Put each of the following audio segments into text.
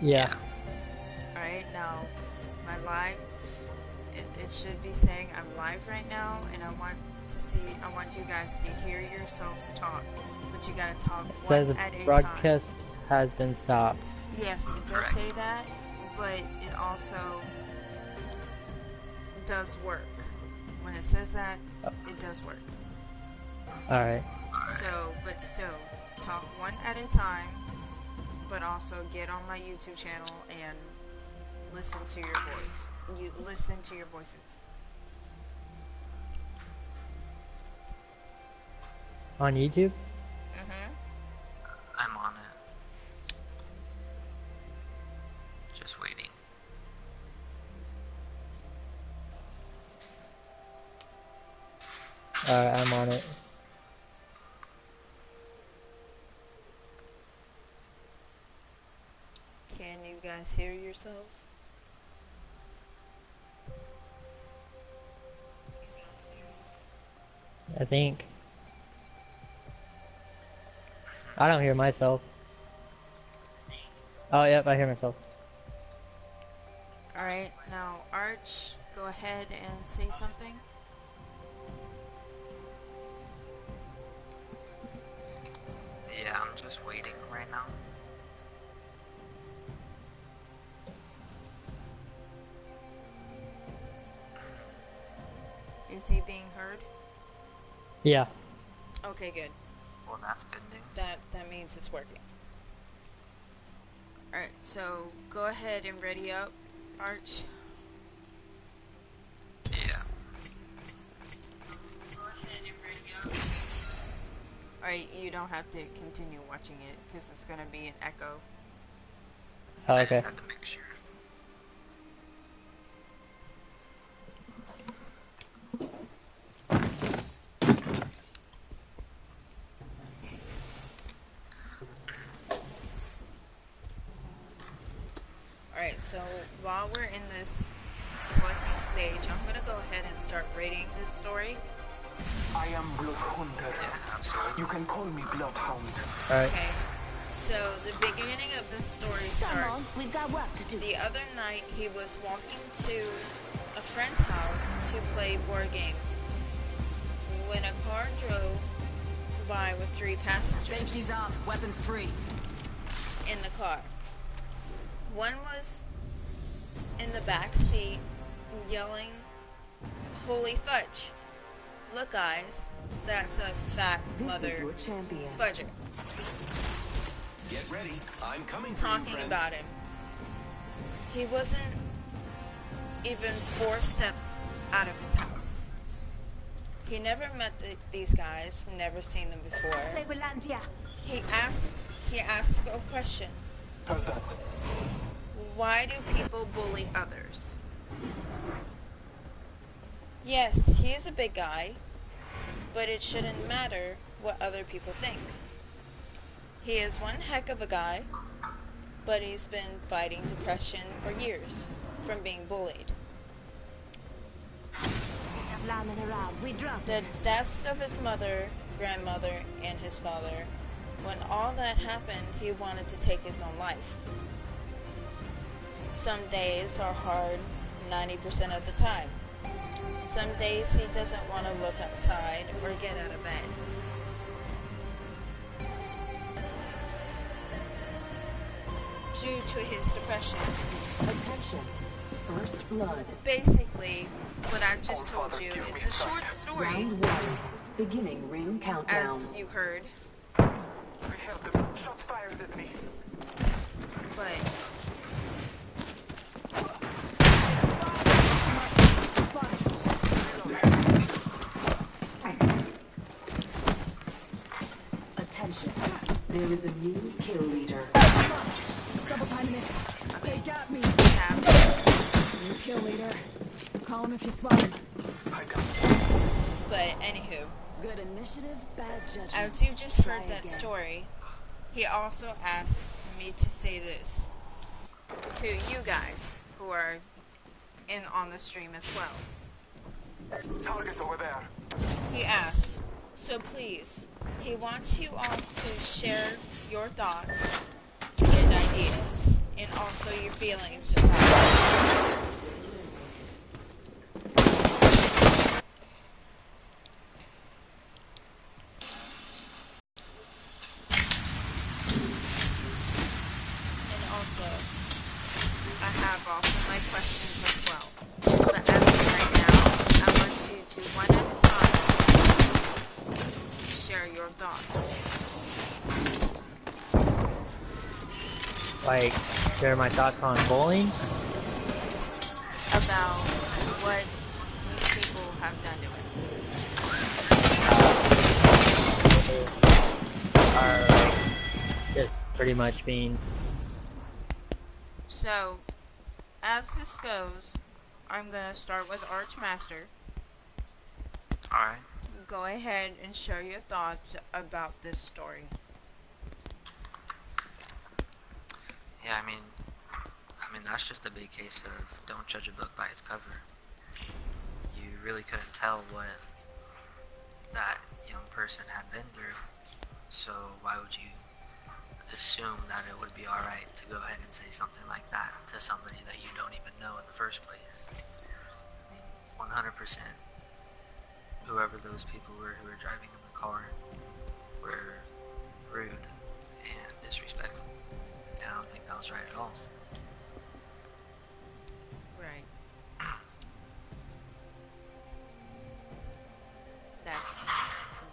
Yeah. Alright, now, my live, it should be saying I'm live right now, and I want you guys to hear yourselves talk, but you gotta talk It one says the at a time. broadcast has been stopped. Yes, it does say that, but it also does work. When it says that, it does work. Alright. So, but still, talk one at a time, but also get on my YouTube channel and listen to your voice. You listen to your voices. On YouTube? Mm-hmm. I'm on it. Just waiting. Alright, I'm on it. Can you guys hear yourselves? I think. I don't hear myself. Oh, yep, I hear myself. Alright, now Arch, go ahead and say something. Yeah, I'm just waiting right now. Is he being heard? Yeah. Okay, good. Well, that's good news. That means it's working. Alright, so go ahead and ready up, Arch. Yeah. Go ahead and ready up. Alright, you don't have to continue watching it, because it's gonna be an echo. Oh, I okay. just had to make sure. Alright, so while we're in this selecting stage, I'm gonna go ahead and start rating this story. I am Bloodhunter. Yeah, absolutely. You can call me Bloodhound. Alright. Okay, so the beginning of the story starts. We've got work to do. The other night, he was walking to a friend's house to play board games when a car drove by with 3 passengers Safety's off, weapons free. in the car. One was in the back seat yelling, "Holy fudge! Look, guys, that's a fat mother fudger." Get ready. I'm coming for you, Talking friend. about him. He wasn't even 4 steps out of his house. He never met these guys, never seen them before. He asked a question. Heard that. Why do people bully others? Yes, he is a big guy, but it shouldn't matter what other people think. He is one heck of a guy, but he's been fighting depression for years from being bullied. The deaths of his mother, grandmother, and his father, when all that happened, he wanted to take his own life. Some days are hard 90% of the time. Some days he doesn't want to look outside or get out of bed. Due to his depression. Attention. First blood. Basically, what I just told you, it's a short story, Round 1. Beginning ring countdown. as you heard, We have them. Shots fired at me. but Attention. There is a new kill leader. Double timing it. okay, They got me. we have, New kill leader. Call him if you spot him. I got it. but anywho, Good initiative, bad judgment. as you just heard Try that again. story, he also asked me to say this to you guys who are in on the stream as well. Target over there. He asks, so please, he wants you all to share your thoughts and ideas and also your feelings about it. And also, I have also my questions as well. But as of right now, I want you to one at a time share your thoughts. Like, share my thoughts on bowling. About what these people have done to it. Are like just pretty much being. So, as this goes, I'm gonna start with Archmaster. Alright. Go ahead and share your thoughts about this story. Yeah, I mean, that's just a big case of don't judge a book by its cover. You really couldn't tell what that young person had been through, so why would you assume that it would be alright to go ahead and say something like that to somebody that you don't even know in the first place? I mean, 100%, whoever those people were who were driving in the car were rude and disrespectful. And I don't think that was right at all. Right. That's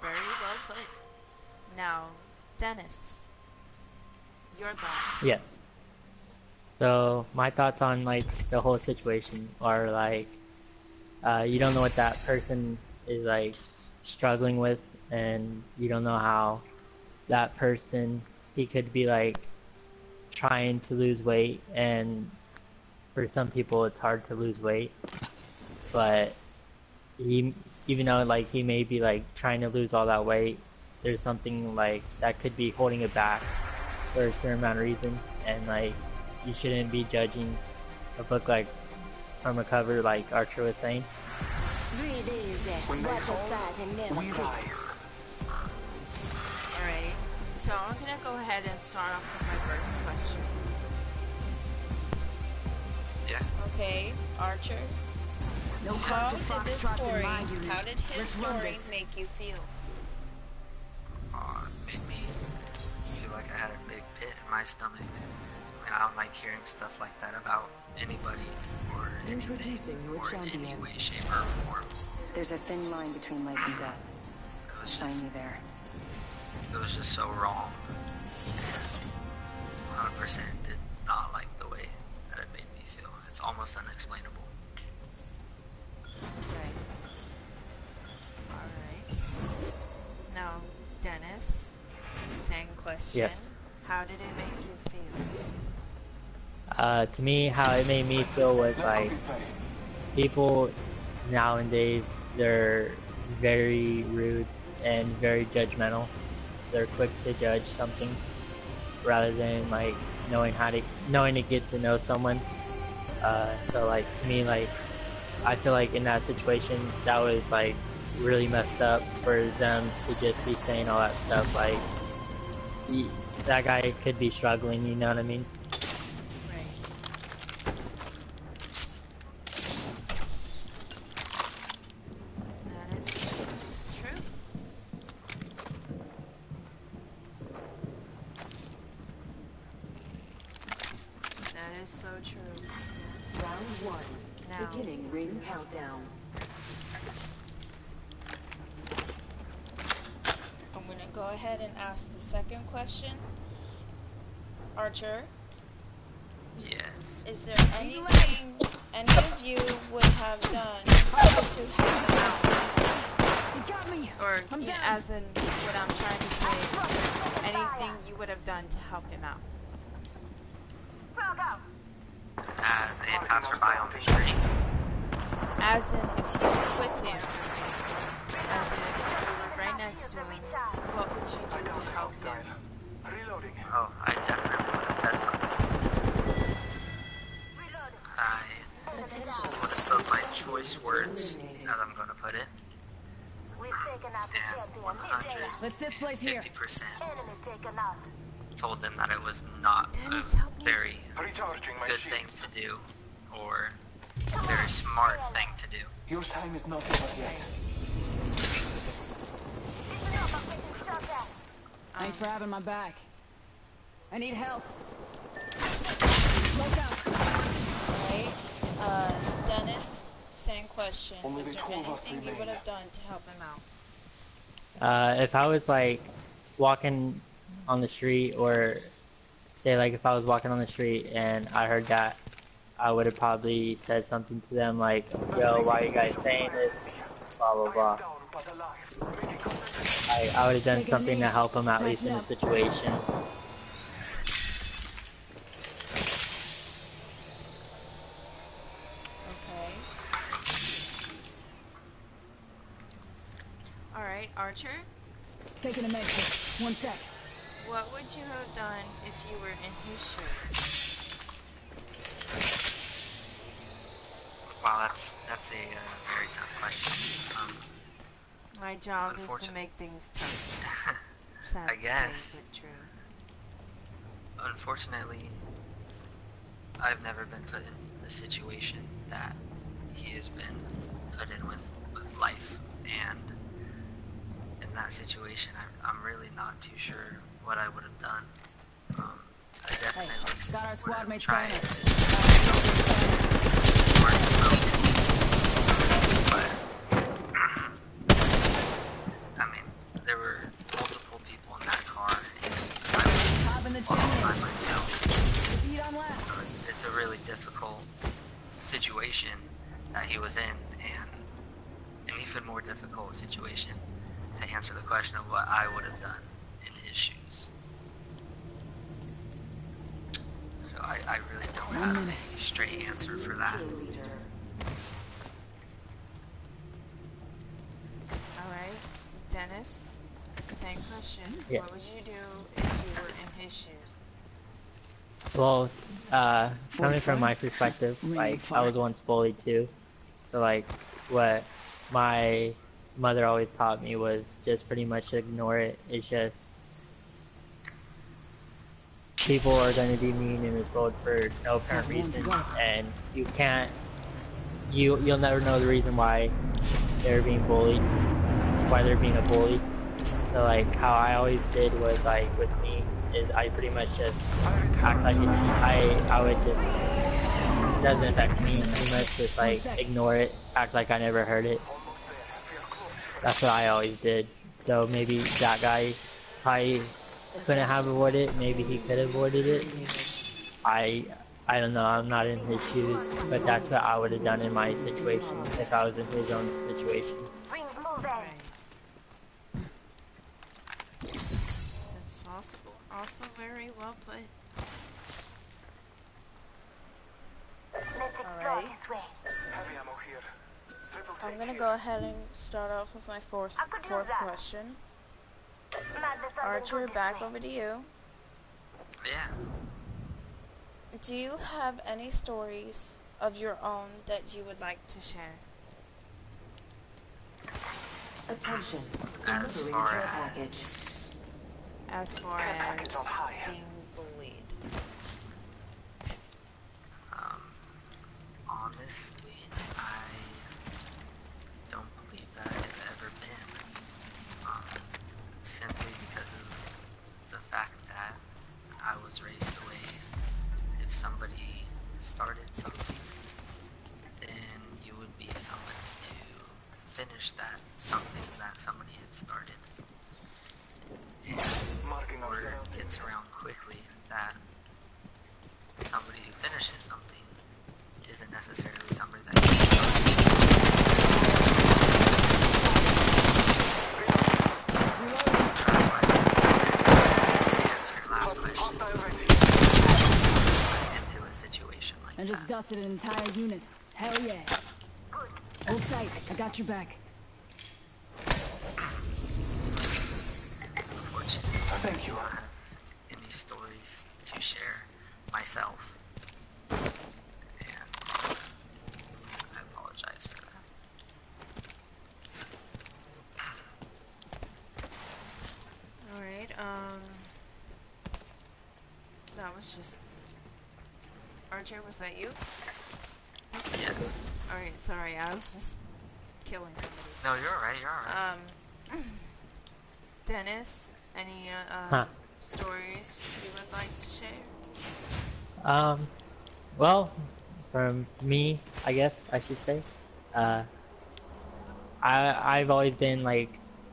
very well put. Now, Dennis, your thoughts. Yes. So my thoughts on like the whole situation are like, you don't know what that person is like struggling with, and you don't know how that person, he could be like trying to lose weight, and for some people it's hard to lose weight, but he, even though like he may be like trying to lose all that weight, there's something like that could be holding it back for a certain amount of reason, and like you shouldn't be judging a book like from a cover, like Archer was saying. When they fall, we rise. Alright, so I'm gonna go ahead and start off with my first question. Yeah. Okay, Archer, No how cluster did this foxtrots in story, my unit. how did his Let's run story this. make you feel? It made me feel like I had a big pit in my stomach. I mean, I don't like hearing stuff like that about anybody or anything, Introducing your or in any champion. way, shape, or form. There's a thin line between life and death. It was Find just, me there. it was just so wrong. And 100% did not like the way that it made me feel. It's almost unexplainable. Right. Alright. Now, Dennis, same question. Yes. How did it make you feel? To me, how it made me feel was Let's like hope this way. people nowadays, they're very rude and very judgmental. They're quick to judge something rather than like knowing to get to know someone. So like to me, like I feel like in that situation that was like really messed up for them to just be saying all that stuff. Like that guy could be struggling, you know what I mean? Right. That is true. That is so true. Round one. Now, Beginning ring countdown. I'm going to go ahead and ask the second question. Archer, Yes. is there anything any of you would have done to help him out? You got me. Or, I'm down. as in, what I'm trying to say is, anything you would have done to help him out? As a passerby on the street, As in, if you were with him, as in, if you were right next to him, what would you do to help him? Reloading. oh, I definitely would have said something. I would have spoke my choice words, as I'm going to put it, and Let's displace here. 150% told them that it was not Dennis, a help me. very Recharging my good thing shields. to do, or a very smart thing to do. Your time is not over yet. Thanks for having my back. I need help. Right? Dennis, same question. Only Is the there two of us anything you remain. would have done to help him out? If I was like walking on the street, or say like if I was walking on the street and I heard that, I would have probably said something to them like, yo, why are you guys saying this? Blah, blah, blah. I would have done something to help them, at least in the situation. Okay. Alright, Archer, Taking a medicine. 1 sec. what would you have done if you were in his shoes? Wow, that's a very tough question. My job is to Unfortunate- make things tough. Sad I to guess. say, but true. Unfortunately, I've never been put in the situation that he has been put in with life, and in that situation, I'm really not too sure what I would have done. I definitely Got our squad would mates try going. but I mean, there were multiple people in that car, and I Top in the was walking by chimney. myself. Feet on left. It's a really difficult situation that he was in, and an even more difficult situation to answer the question of what I would have done in his shoes. So I really don't have a straight answer for that. Kill leader. Alright, Dennis, same question. Yeah. What would you do if you were in his shoes? Well, coming from my perspective, like, I was once bullied too. So, like, what my mother always taught me was just pretty much ignore it. It's just, people are going to be mean in this world for no apparent reason, and you'll never know the reason why they're being bullied, why they're being a bully. So, like, how I always did was, like, with me, is I pretty much just act like I would just, it doesn't affect me, pretty much just, like, ignore it, act like I never heard it. That's what I always did. So maybe that guy probably couldn't have avoided it, maybe he could have avoided it. I don't know, I'm not in his shoes, but that's what I would have done in my situation, if I was in his own situation. Right. That's also very well put. Alright. Heavy ammo here. Triple I'm take gonna here. go ahead and start off with my fourth question. Archer, back over to you. Yeah. Do you have any stories of your own that you would like to share? Attention. As Delivering far care package. As far Care as package on high. being bullied. Honestly, I don't believe that I've ever been. Simply because of the fact that I was raised the way, if somebody started something, then you would be somebody to finish that something that somebody had started. And Marking our word surroundings. gets around quickly that somebody who finishes something isn't necessarily somebody that you start. That's why to answer your last question, Hostile right here. into a situation like And just that. dusted an entire unit. Hell yeah. Hold tight. I got your back. Unfortunately, Thank you. I don't have any stories to share myself. And I apologize for that. Alright, was just... Archer, was that you? Yes. Alright, sorry, I was just killing somebody. No, you're alright, you're alright. Dennis, any stories you would like to share? Well, from me, I guess I should say, I've always been like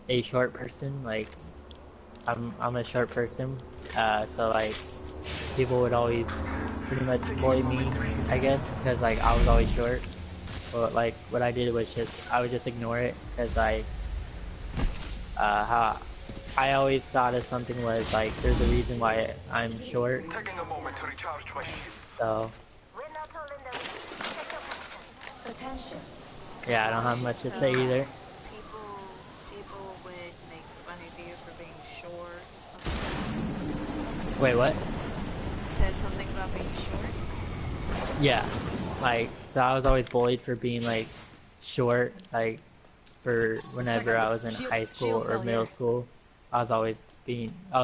a short person. Like I'm a short person, so like people would always pretty much bully me, I guess, because like I was always short. But like what I did was I would just ignore it, because like how I always thought of something was like there's a reason why I'm short. Taking a moment to recharge my shield. So Attention. yeah, I don't have much to say either. People would make fun of you for being short or something. Wait, what? You said something about being short? Yeah, like, so I was always bullied for being like short, like for whenever I was in high school or middle school. I was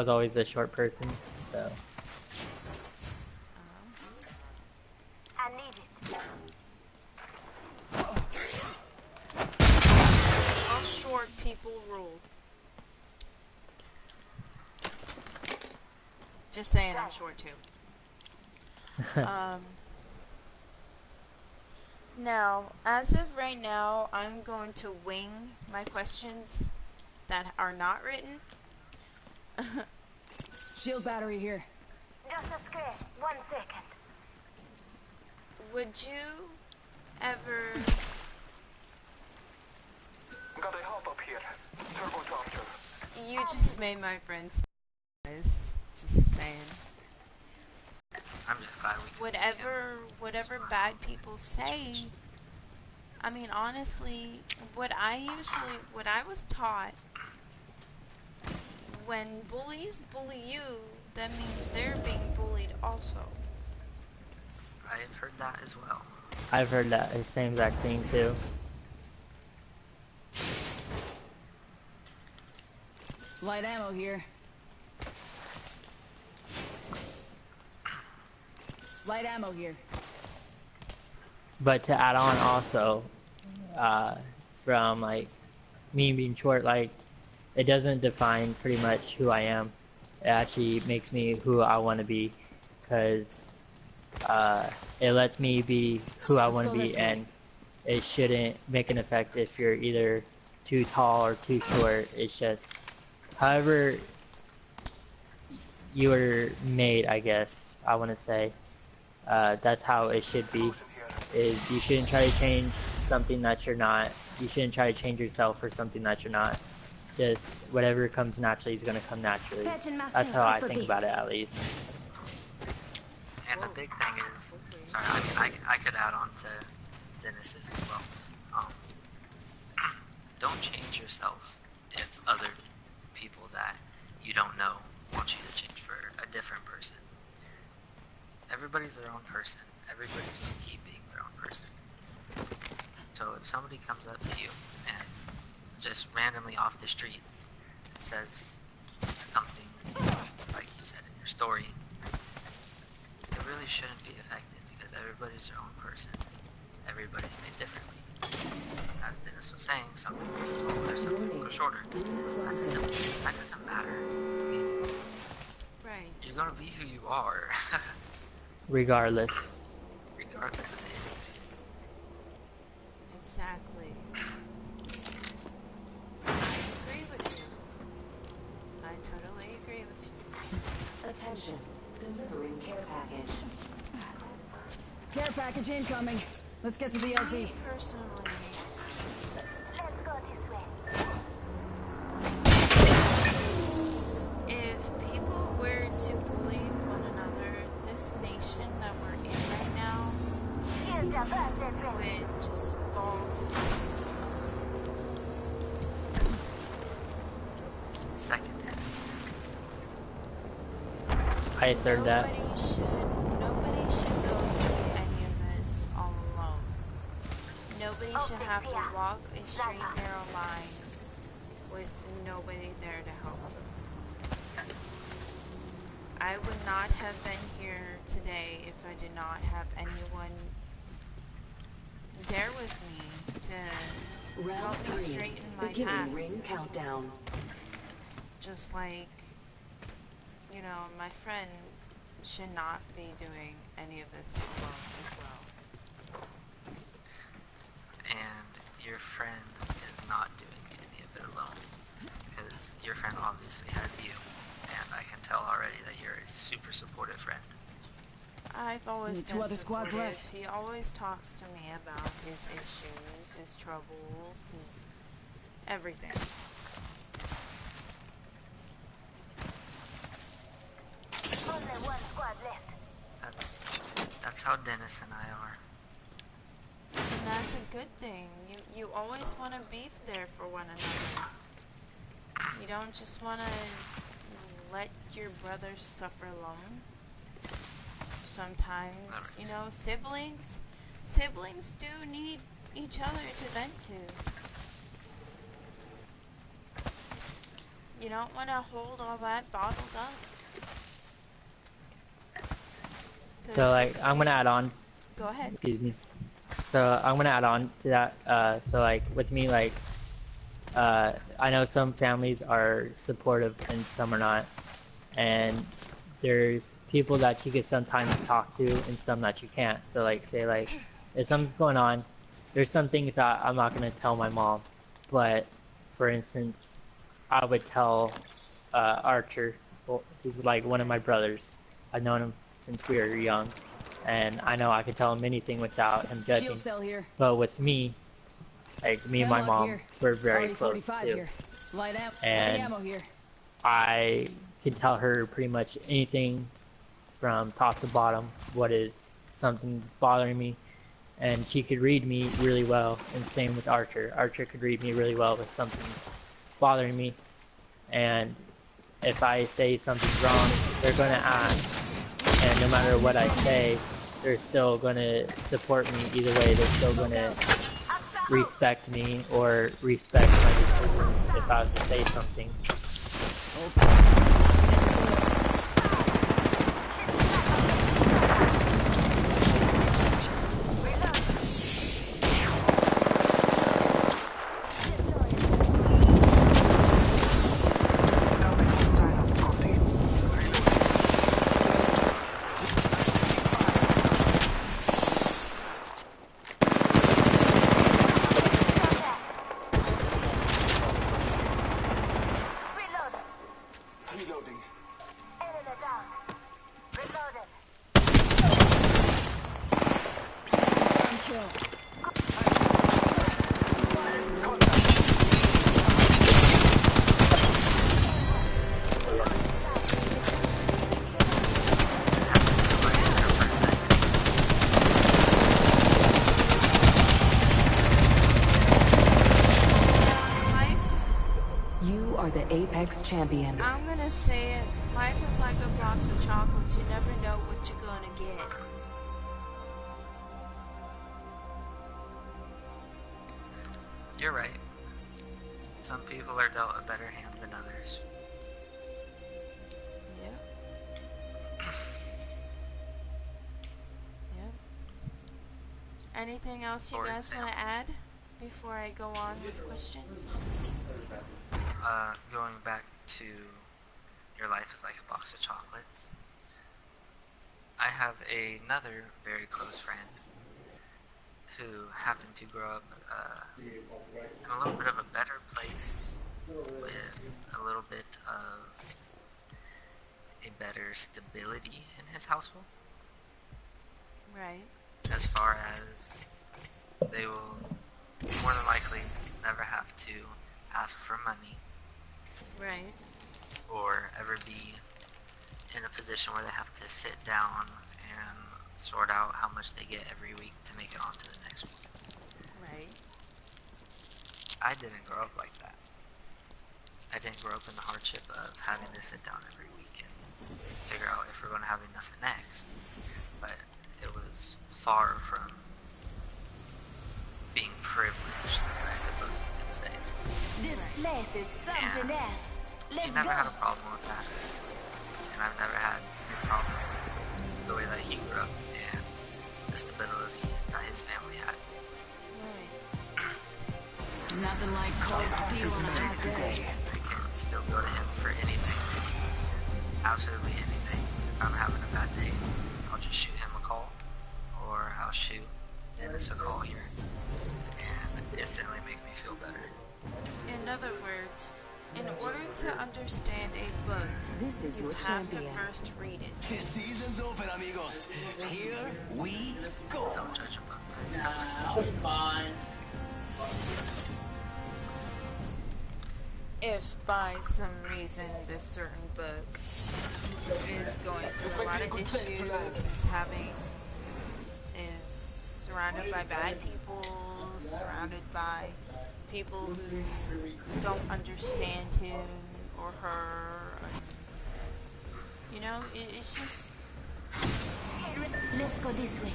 always a short person, so. I need it. All short people rule. Just saying, I'm short too. Now, as of right now, I'm going to wing my questions that are not written. Shield battery here. Just a scare. 1 second. Would you ever... Got a hop up here. Turbocharger. You just made my friends guys. Just saying. I'm just glad we can Whatever bad people say, I mean, honestly, what I was taught, when bullies bully you, that means they're being bullied also. I've heard that as well. I've heard that the same exact thing too. Light ammo here. Light ammo here. But to add on also, from like me being short, like it doesn't define pretty much who I am. It actually makes me who I want to be, because it lets me be who I want to be, and it shouldn't make an effect if you're either too tall or too short. It's just however you were made, I guess I want to say. That's how it should be. You shouldn't try to change something that you're not. You shouldn't try to change yourself for something that you're not. Just whatever comes naturally is going to come naturally. That's how I think about it, at least. And the big thing is, sorry, I mean, I could add on to Dennis's as well. Don't change yourself if other people that you don't know want you to change for a different person. Everybody's their own person. Everybody's going to keep being their own person. So if somebody comes up to you and just randomly off the street and says something like you said in your story, it really shouldn't be affected, because everybody's their own person. Everybody's made differently. As Dennis was saying, some people are taller, some people are shorter. That doesn't matter. I mean, Right. you're gonna be who you are. Regardless. Regardless of anything. Exactly. I agree with you. I totally agree with you. Attention. Delivering care package. Care package incoming. Let's get to the LZ. Me personally, Let's go this way. if people were to bully one another, this nation that we're in right now Here's the first address. would just fall to pieces. Second hand. I third that. Nobody should go through any of this all alone. Nobody should have to walk a straight narrow line with nobody there to help them. I would not have been here today if I did not have anyone there with me to Round help me 3. straighten my Beginning path. ring countdown. Just like, you know, my friend should not be doing any of this alone as well. And your friend is not doing any of it alone, because your friend obviously has you, and I can tell already that you're a super supportive friend. I've always Only 2 been other squads supportive. left. He always talks to me about his issues, his troubles, his everything. Only one squad left. That's how Dennis and I are. And that's a good thing. You always want to be there for one another. You don't just want to let your brother suffer alone. Sometimes, you know, siblings do need each other to vent to. You don't want to hold all that bottled up. So like, I'm gonna add on. Go ahead. Excuse me. So I'm gonna add on to that. So like with me, like, I know some families are supportive and some are not, and there's people that you can sometimes talk to and some that you can't. So like, say like, if something's going on, there's some things that I'm not gonna tell my mom, but for instance, I would tell Archer, who's like one of my brothers. I've known him since we were young, and I know I can tell him anything without him judging. Shield cell here. But with me, like me and my Hemlock mom, here. we're very Already close 45 too. here. Light ammo. And Heavy ammo here. I can tell her pretty much anything from top to bottom, what is something that's bothering me, and she could read me really well, and same with Archer. Archer could read me really well with something bothering me, and if I say something's wrong, they're going to ask, and no matter what I say, they're still going to support me either way. They're still going to respect me or respect my decision if I was to say something. You are the Apex champions. I'm gonna say it. Life is like a box of chocolates. You never know what you're gonna get. You're right. Some people are dealt a better hand than others. Yeah. Yep. Anything else you For guys want to example. add before I go on with questions? Going back to your life is like a box of chocolates. I have another very close friend who happened to grow up in a little bit of a better place with a little bit of a better stability in his household. Right. As far as they will more than likely never have to ask for money Right. or ever be in a position where they have to sit down and sort out how much they get every week to make it on to the next week. Right. I didn't grow up like that. I didn't grow up in the hardship of having to sit down every week and figure out if we're going to have enough next. But it was far from being privileged, I suppose you could say. This place is something else. He Let's never go. had a problem with that. You and I've never had any problem with the way that he grew up and the stability that his family had. Nothing like cold steel on a hot day. I can still go to him for anything, absolutely anything. If I'm having a bad day, I'll just shoot him a call, or I'll shoot Dennis a call here, and instantly make me feel better. In other words, in order to understand a book, This is you your have to champion. first read it. The season's open, amigos. Here we go. Don't judge a book by its cover. If by some reason this certain book is going through a lot of issues, is surrounded by bad people, surrounded by people who don't understand him or her, you know, it's just, Let's go this way.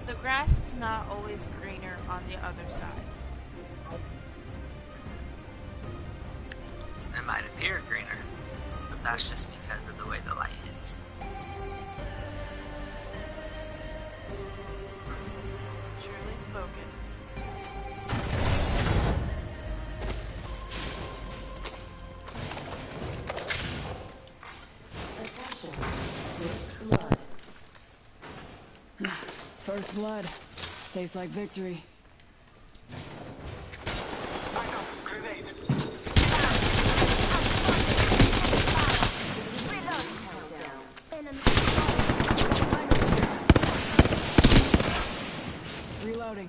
the grass is not always greener on the other side. It might appear greener, but that's just because of the way the light hits. Truly spoken. Attention. First blood. First blood. Tastes like victory. Grenade. Reloading.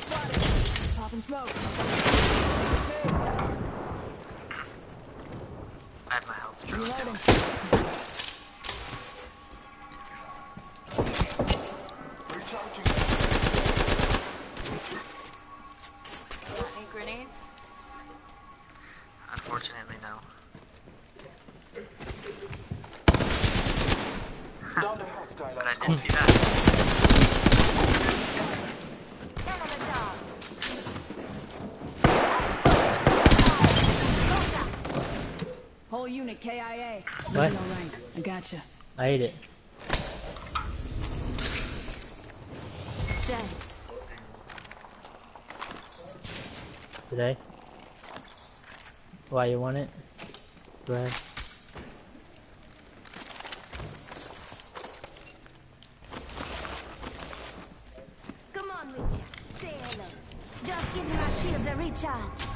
Spotted. Popping smoke. I had my health drop Reloading. down. Recharging. Got any grenades? Unfortunately, no. Down the hostile. But I did see that. Whole unit KIA. What? All right. I gotcha. I ate it. Dennis. Today? Why you want it? Go ahead. Come on, Richard. Say hello. Just give me my shields a recharge.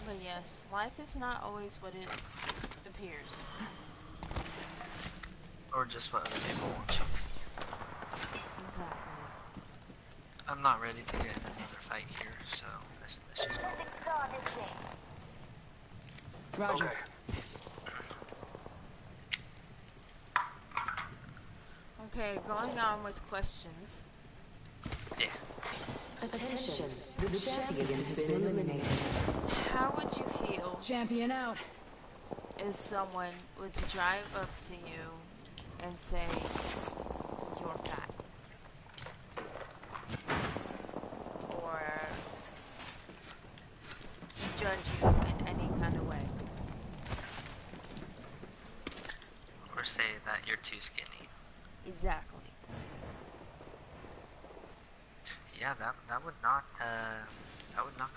But yes, life is not always what it appears. Or just what other people want you to see. Exactly. I'm not ready to get in another fight here, so let's just go. Let's explore this way. Roger. Okay. Okay, going on with questions. Yeah. Attention. The champion has been eliminated. How would you feel Champion out. if someone were to drive up to you and say, you're fat? Or judge you in any kind of way? Or say that you're too skinny. Exactly. Yeah, that would not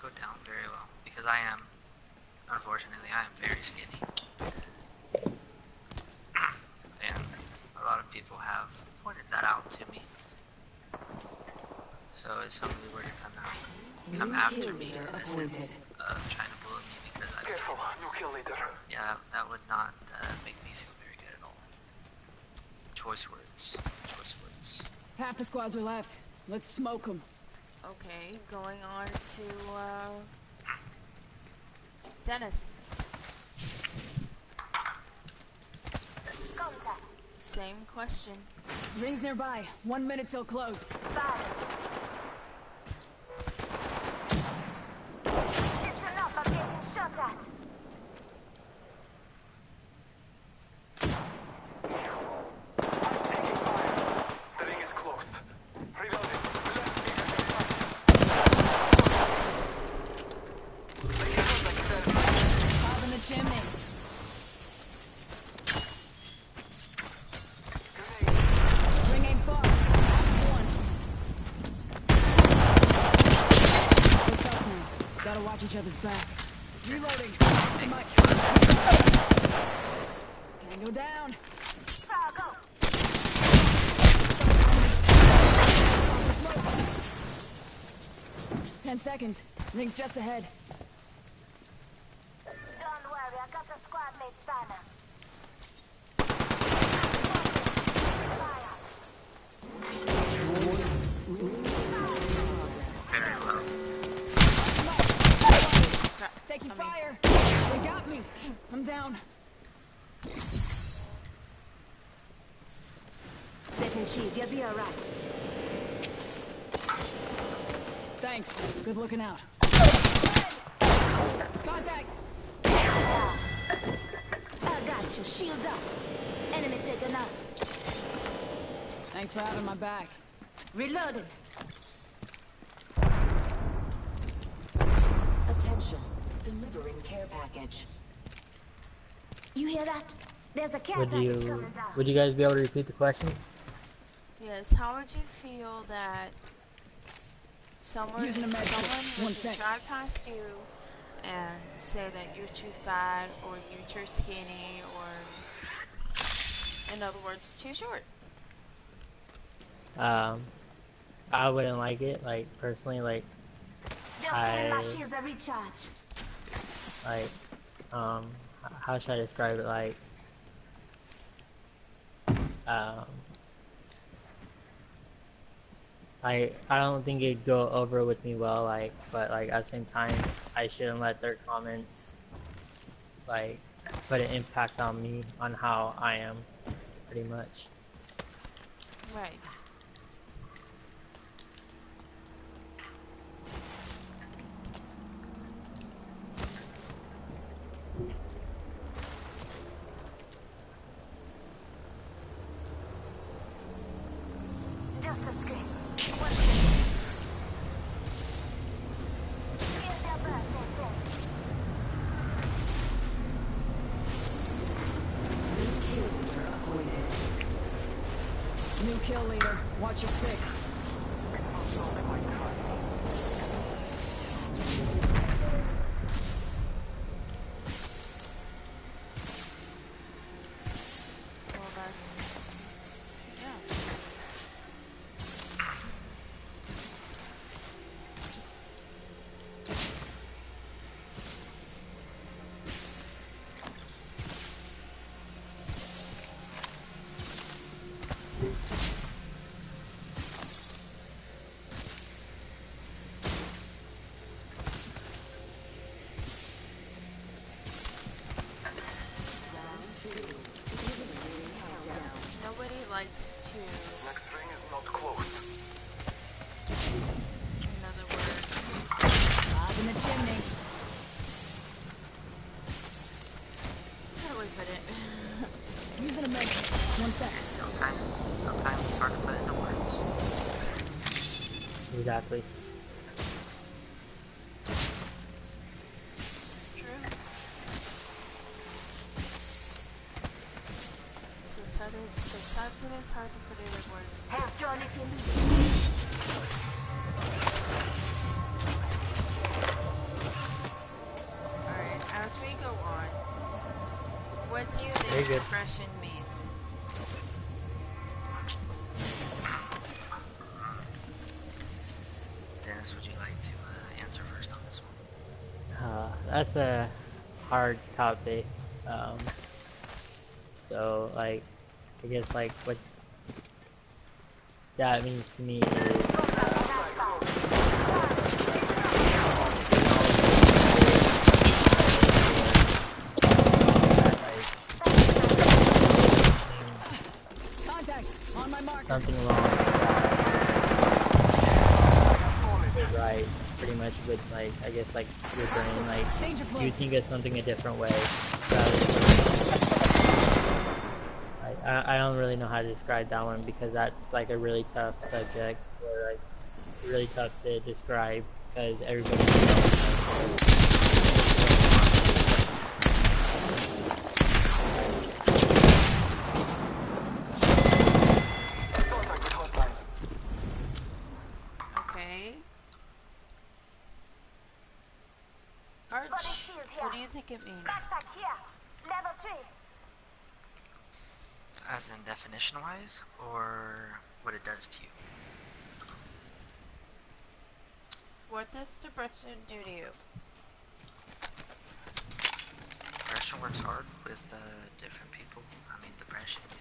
go down very well, because I am, unfortunately, I am very skinny. And a lot of people have pointed that out to me. So if somebody were to come after me in a sense of trying to bully me because I was Careful, skinny, new kill leader. yeah, that would not make me feel very good at all. Choice words. Choice words. Half the squads are left. Let's smoke them. Okay, going on to, Dennis. Contact. Same question. Rings nearby. 1 minute till close. Fire. It's enough. I'm getting shot at. Taking fire. The ring is close. Reloading. Left each other's back. Reloading. Can't go down. 10 seconds. Ring's just ahead. Don't worry, I got the squad mate's banner. Very low. Taking fire. They got me. I'm down. Setting shield, you'll be alright. Thanks. Good looking out. Contact. I got you. Shields up. Enemy taken out. Thanks for having my back. Reloading. Attention. Delivering care package. You hear that? There's a care Would package you coming down. would you guys be able to repeat the question? Yes, how would you feel that someone Using a med kit. One was to sec. drive past you and say that you're too fat or you're too skinny or, in other words, too short? I wouldn't like it, like personally, like Just getting my shields a recharge. like how should I describe it, like I don't think it'd go over with me well, like, but like at the same time I shouldn't let their comments like put an impact on me, on how I am, pretty much. Right. Just a screen. Here's your birthday present. New kill leader. Watch your six. Well, that's yeah. Nobody likes to, Next ring is not closed. in other words, Up in the chimney. how do we put it? Using a med kit. 1 sec. Sometimes it's hard to put into words. Exactly. True. Sometimes it is hard to put it in words. Help John if you need it. Alright, as we go on, what do you Very think good. depression means? Dennis, would you like to answer first on this one? That's a hard topic. So like, I guess like what that means to me is Contact. On my marker. something wrong with right, pretty much with like, I guess like your brain, like Danger you close. think of something a different way. Rather than, I don't really know how to describe that one because that's like a really tough subject, or like really tough to describe because everybody. Okay. think it means. Level 3. As in definition-wise, or what it does to you? What does depression do to you? Depression works hard with different people. I mean, depression could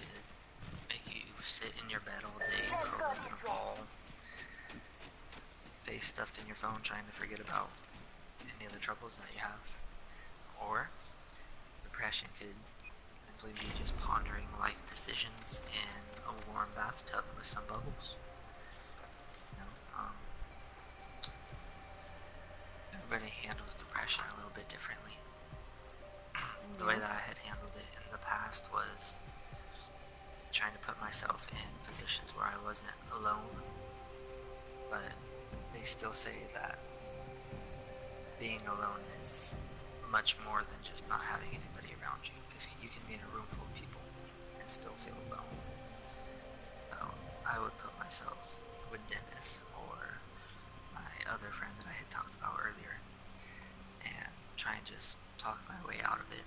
make you sit in your bed all day, curled up in a ball, face stuffed in your phone, trying to forget about any of the troubles that you have. Or depression could simply be just pondering life decisions in a warm bathtub with some bubbles. You know, everybody handles depression a little bit differently. The way that I had handled it in the past was trying to put myself in positions where I wasn't alone, but they still say that being alone is much more than just not having anybody around you, because you can be in a room full of people and still feel alone. So I would put myself with Dennis or my other friend that I had talked about earlier and try and just talk my way out of it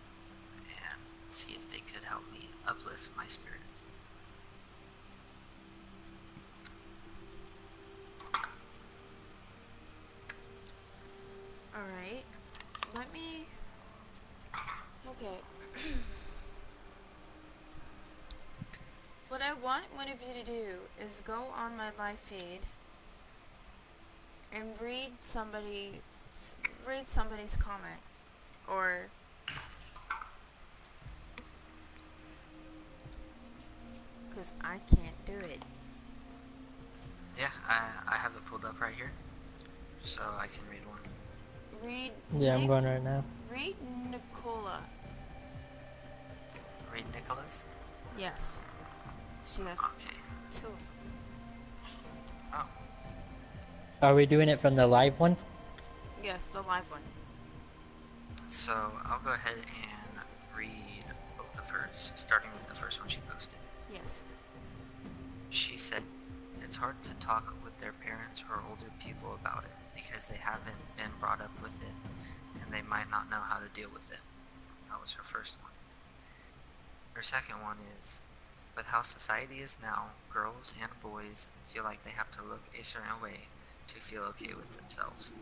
and see if they could help me uplift my spirits. Alright. Let me... Okay. What I want one of you to do is go on my live feed and read somebody's comment. Or... because I can't do it. Yeah, I have it pulled up right here, so I can read one. Read... Yeah, I'm going right now. Read Nicola. Read Nicholas? Yes. She has Okay. 2. Oh, Are we doing it from the live one? Yes, the live one. so I'll go ahead and read both the first, starting with the first one she posted. Yes. She said, "It's hard to talk with their parents or older people about it because they haven't been brought up with it and they might not know how to deal with it." That was her first one. Her second one is, "With how society is now, girls and boys feel like they have to look a certain way to feel okay with themselves.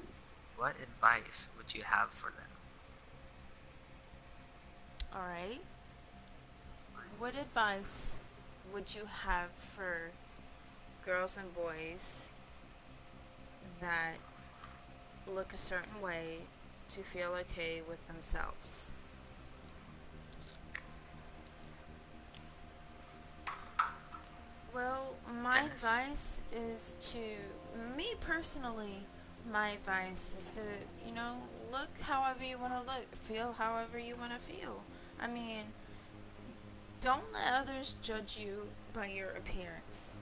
What advice would you have for them?" Alright. What advice would you have for girls and boys that look a certain way to feel okay with themselves? Well, my Dennis. advice is to, me personally, my advice is to, you know, look however you want to look, feel however you want to feel. I mean, don't let others judge you by your appearance.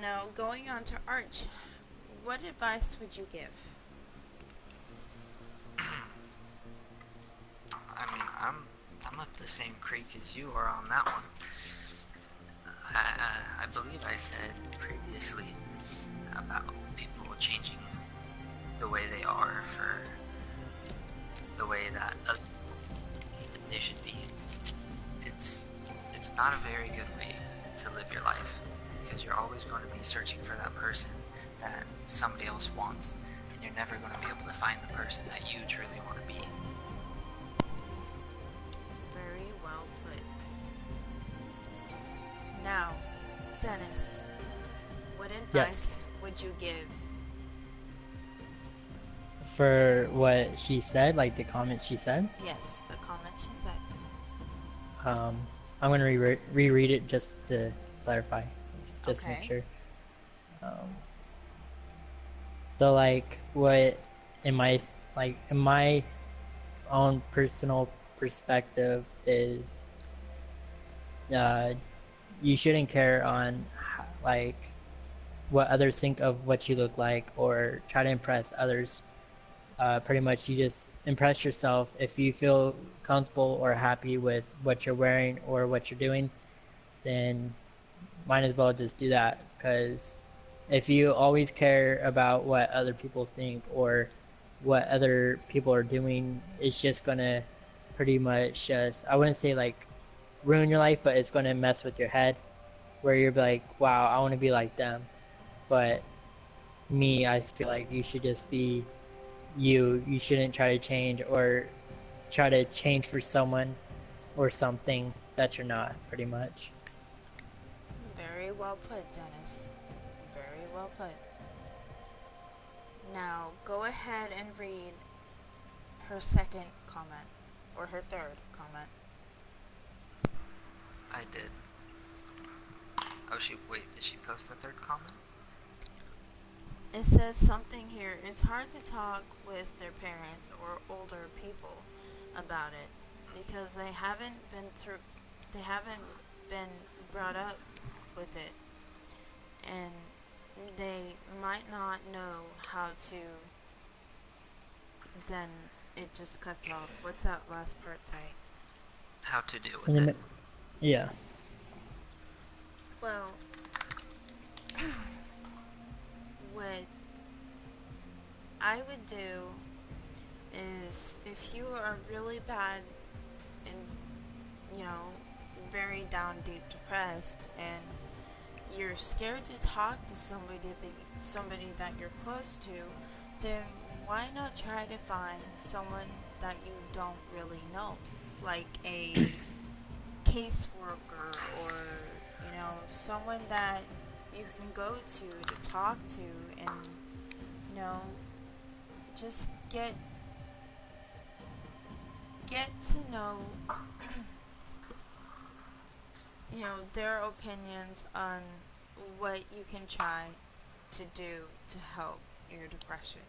Now, going on to Arch, what advice would you give? I mean, I'm up the same creek as you are on that one. I believe I said previously about people changing the way they are for the way that they should be. It's not a very good way to live your life, because you're always going to be searching for that person that somebody else wants, and you're never going to be able to find the person that you truly want to be. Very well put. Now, Dennis, what advice would you give? For what she said, like the comment she said. Yes, the comment she said. I'm gonna reread it just to clarify, just to make Okay. sure. So like, what in my own personal perspective is, you shouldn't care on like what others think of what you look like or try to impress others. Pretty much you just impress yourself. If you feel comfortable or happy with what you're wearing or what you're doing, then might as well just do that, because if you always care about what other people think or what other people are doing is just gonna pretty much just, I wouldn't say like ruin your life, but it's gonna mess with your head where you're like, wow, I want to be like them. But me, I feel like you should just be you. You shouldn't try to change or try to change for someone or something that you're not, pretty much. Very well put, Dennis. Very well put. Now, go ahead and read her second comment, or her third comment. I did. Oh, did she post the third comment? It says something here. It's hard to talk with their parents or older people about it because they haven't been brought up with it, and they might not know how to. Then it just cuts off. What's that last part say? How to deal with it. Yeah. Well, what I would do is if you are really bad and, you know, very down deep depressed and you're scared to talk to somebody that you're close to, then why not try to find someone that you don't really know, like a caseworker or, you know, someone that you can go to talk to and, you know, just get to know you know, their opinions on what you can try to do to help your depression.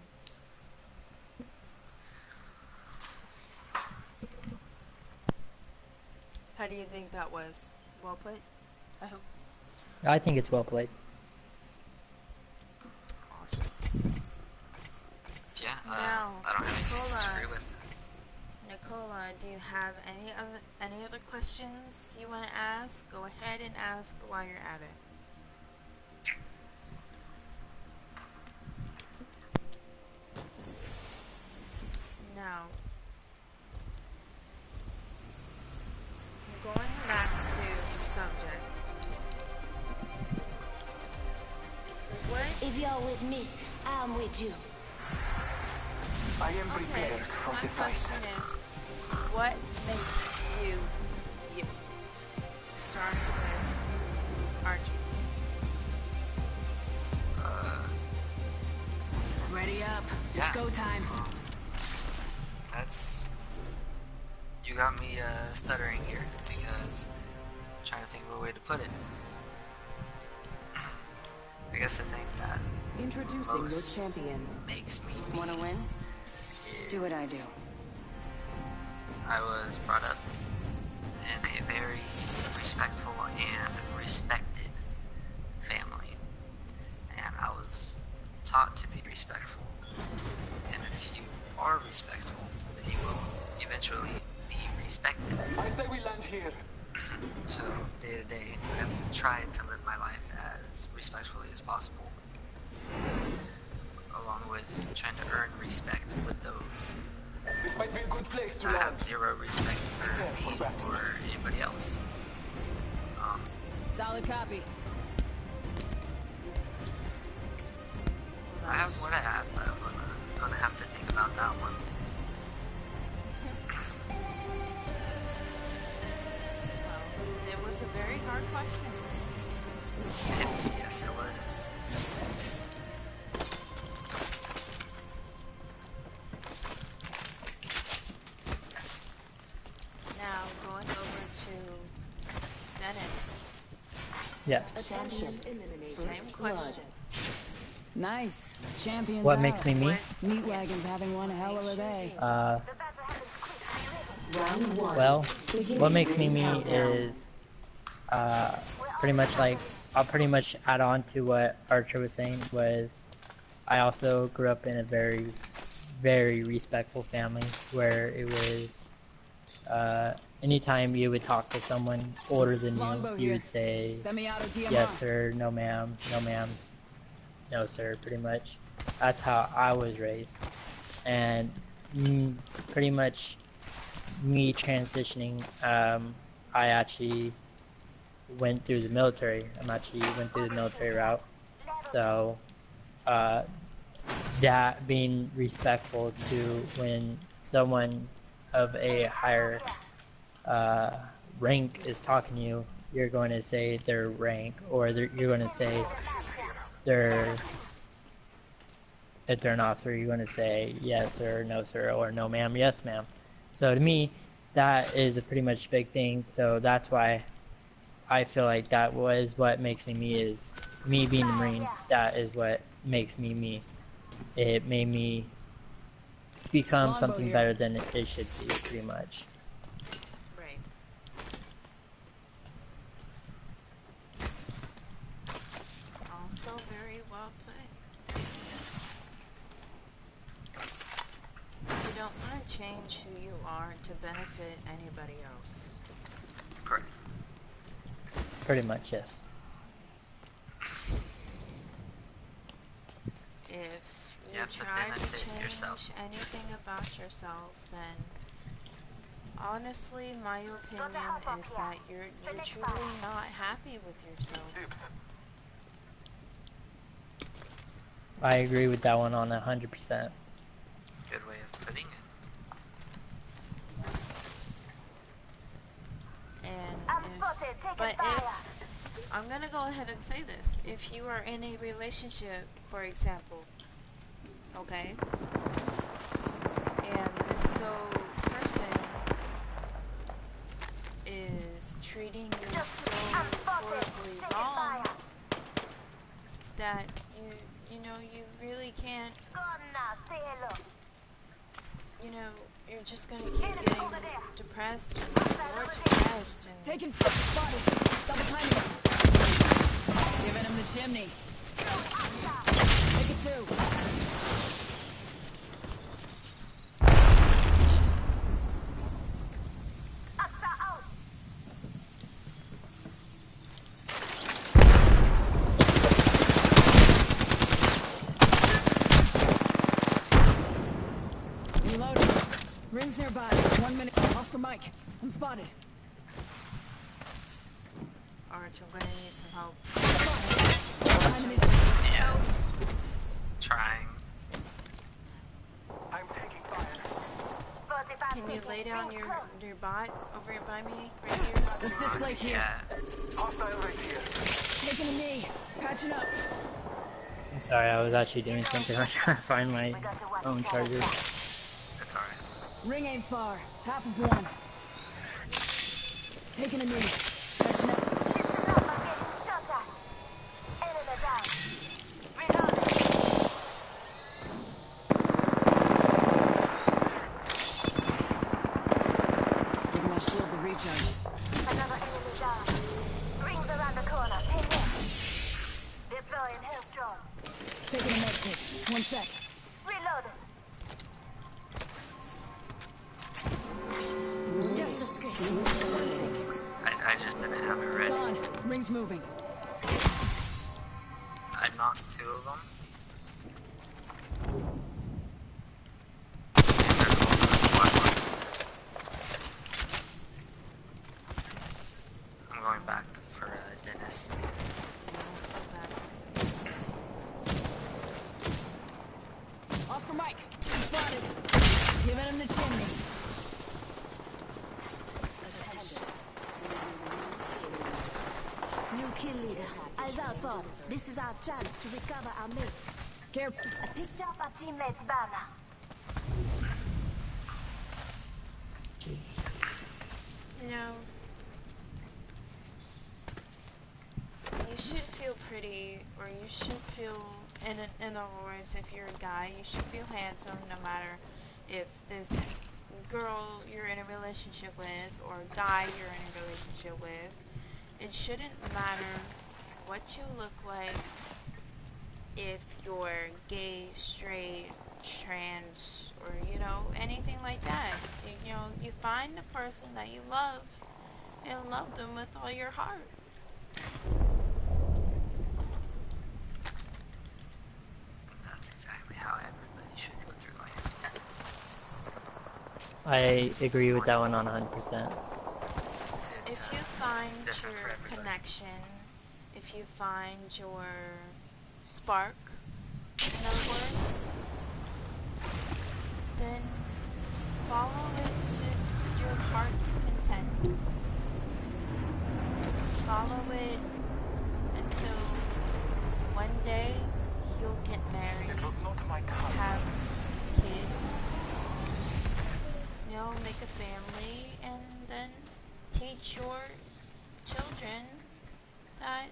How do you think that was? Well put? I hope. I think it's well played. Awesome. Yeah, Now, I don't have anything to Nicola. disagree with. Nicola, do you have any other questions you want to ask? Go ahead and ask while you're at it. Now, going back to the subject. What? If you're with me, I'm with you. I am prepared for the My question fight. is, what makes you you? Starting with Archie. Ready up. Yeah. It's go time. That's... You got me stuttering here because I'm trying to think of a way to put it. I guess the thing that Introducing your most champion. makes me me Wanna win? Do what I do. I was brought up in a very respectful and respected family, and I was taught to be respectful. And if you are respectful, then you will eventually be respected. I say we land here. So day to day, I've tried to live my life as respectfully as possible, along with trying to earn respect with those This might be a good place to that have land. zero respect for me or anybody else. Solid copy. I have what I had, but I'm gonna have to think about that one. Well, it was a very hard question. Yes, it was. Now, going over to Dennis. Yes. Attention. Same question. Nice. Champions What out. makes me me? What- Meat yes. wagon's having one hell of a day. Round one. Well, Beginning what makes me ring me countdown. is pretty much like, I'll pretty much add on to what Archer was saying, was I also grew up in a very, very respectful family where it was anytime you would talk to someone older than Longbow you, here. you would say, Semi-auto DMR. yes sir, no ma'am, no ma'am, no sir, pretty much. That's how I was raised. and pretty much me transitioning, I actually went through the military. I'm actually went through the military route. So that being respectful to when someone of a higher rank is talking to you, you're going to say their rank, or you're going to say their, if they're an officer, you're going to say yes sir, no sir, or no ma'am, yes ma'am. So to me, that is a pretty much big thing. So that's why I feel like that was what makes me me, is me being a Marine. That is what makes me me. It made me become something better than it should be, pretty much. Right. Also very well put. You don't want to change who you are to benefit anybody else. Correct. Pretty much, yes. If you have to try to benefit change yourself. anything about yourself, then honestly, my opinion is that you're truly not happy with yourself. I agree with that one on 100%. Good way of putting it. But if I'm gonna go ahead and say this, if you are in a relationship, for example, okay, and this person is treating you so horribly wrong that you know you really can't, you know, you're just gonna keep getting depressed and more depressed and Taking spotted. Double timing. Giving him the chimney. Take it two. Reloading. Rings nearby. 1 minute. Oscar Mike. I'm spotted. Arch, I'm gonna need some help. Yes. Trying. I'm taking fire. Can you lay down your bot over by me, right here? Let's displace here. Yeah. Hostile right here. Taking a knee. Patching up. I'm sorry, I was actually doing something. I was trying to find my own charger. That's alright. Ring ain't far. Half of one. Taking a knee. Patching up. Giving my shields a recharge. Another enemy down. Rings around the corner. Pin him. Deploying health drone. Taking a med kit. 1 sec. Reloading. Just a script. I just didn't have it It's ready. on. Ring's moving. I knocked 2 of them. I'm going back for Dennis. Yeah, let's go back. Oscar Mike. I'm spotted. Giving him the chimney. New kill leader. Eyes out, Vaughn. This is our chance to recover our mate. Careful. I picked up our teammate's banner. You know, you should feel pretty, or you should feel, in other words, if you're a guy, you should feel handsome no matter if this girl you're in a relationship with or guy you're in a relationship with. It shouldn't matter what you look like, if you're gay, straight, trans, or, you know, anything like that. You know, you find the person that you love and love them with all your heart. That's exactly how everybody should go through life. I agree with that one on 100%. If you find It's different for your everybody. connection, if you find your spark, in other words, then follow it to your heart's content. Follow it until one day you'll get married, It was not my time. have kids, you know, make a family, and then teach your children that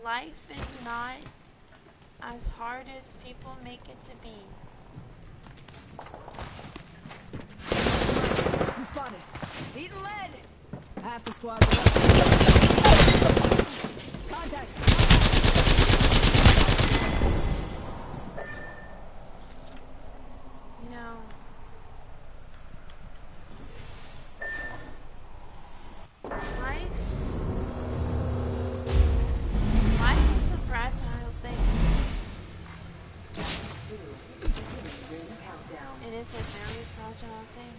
life is not as hard as people make it to be. I'm spotted. Eating lead. Half the squad. Contact. You know, life is a fragile thing. It is a very fragile thing.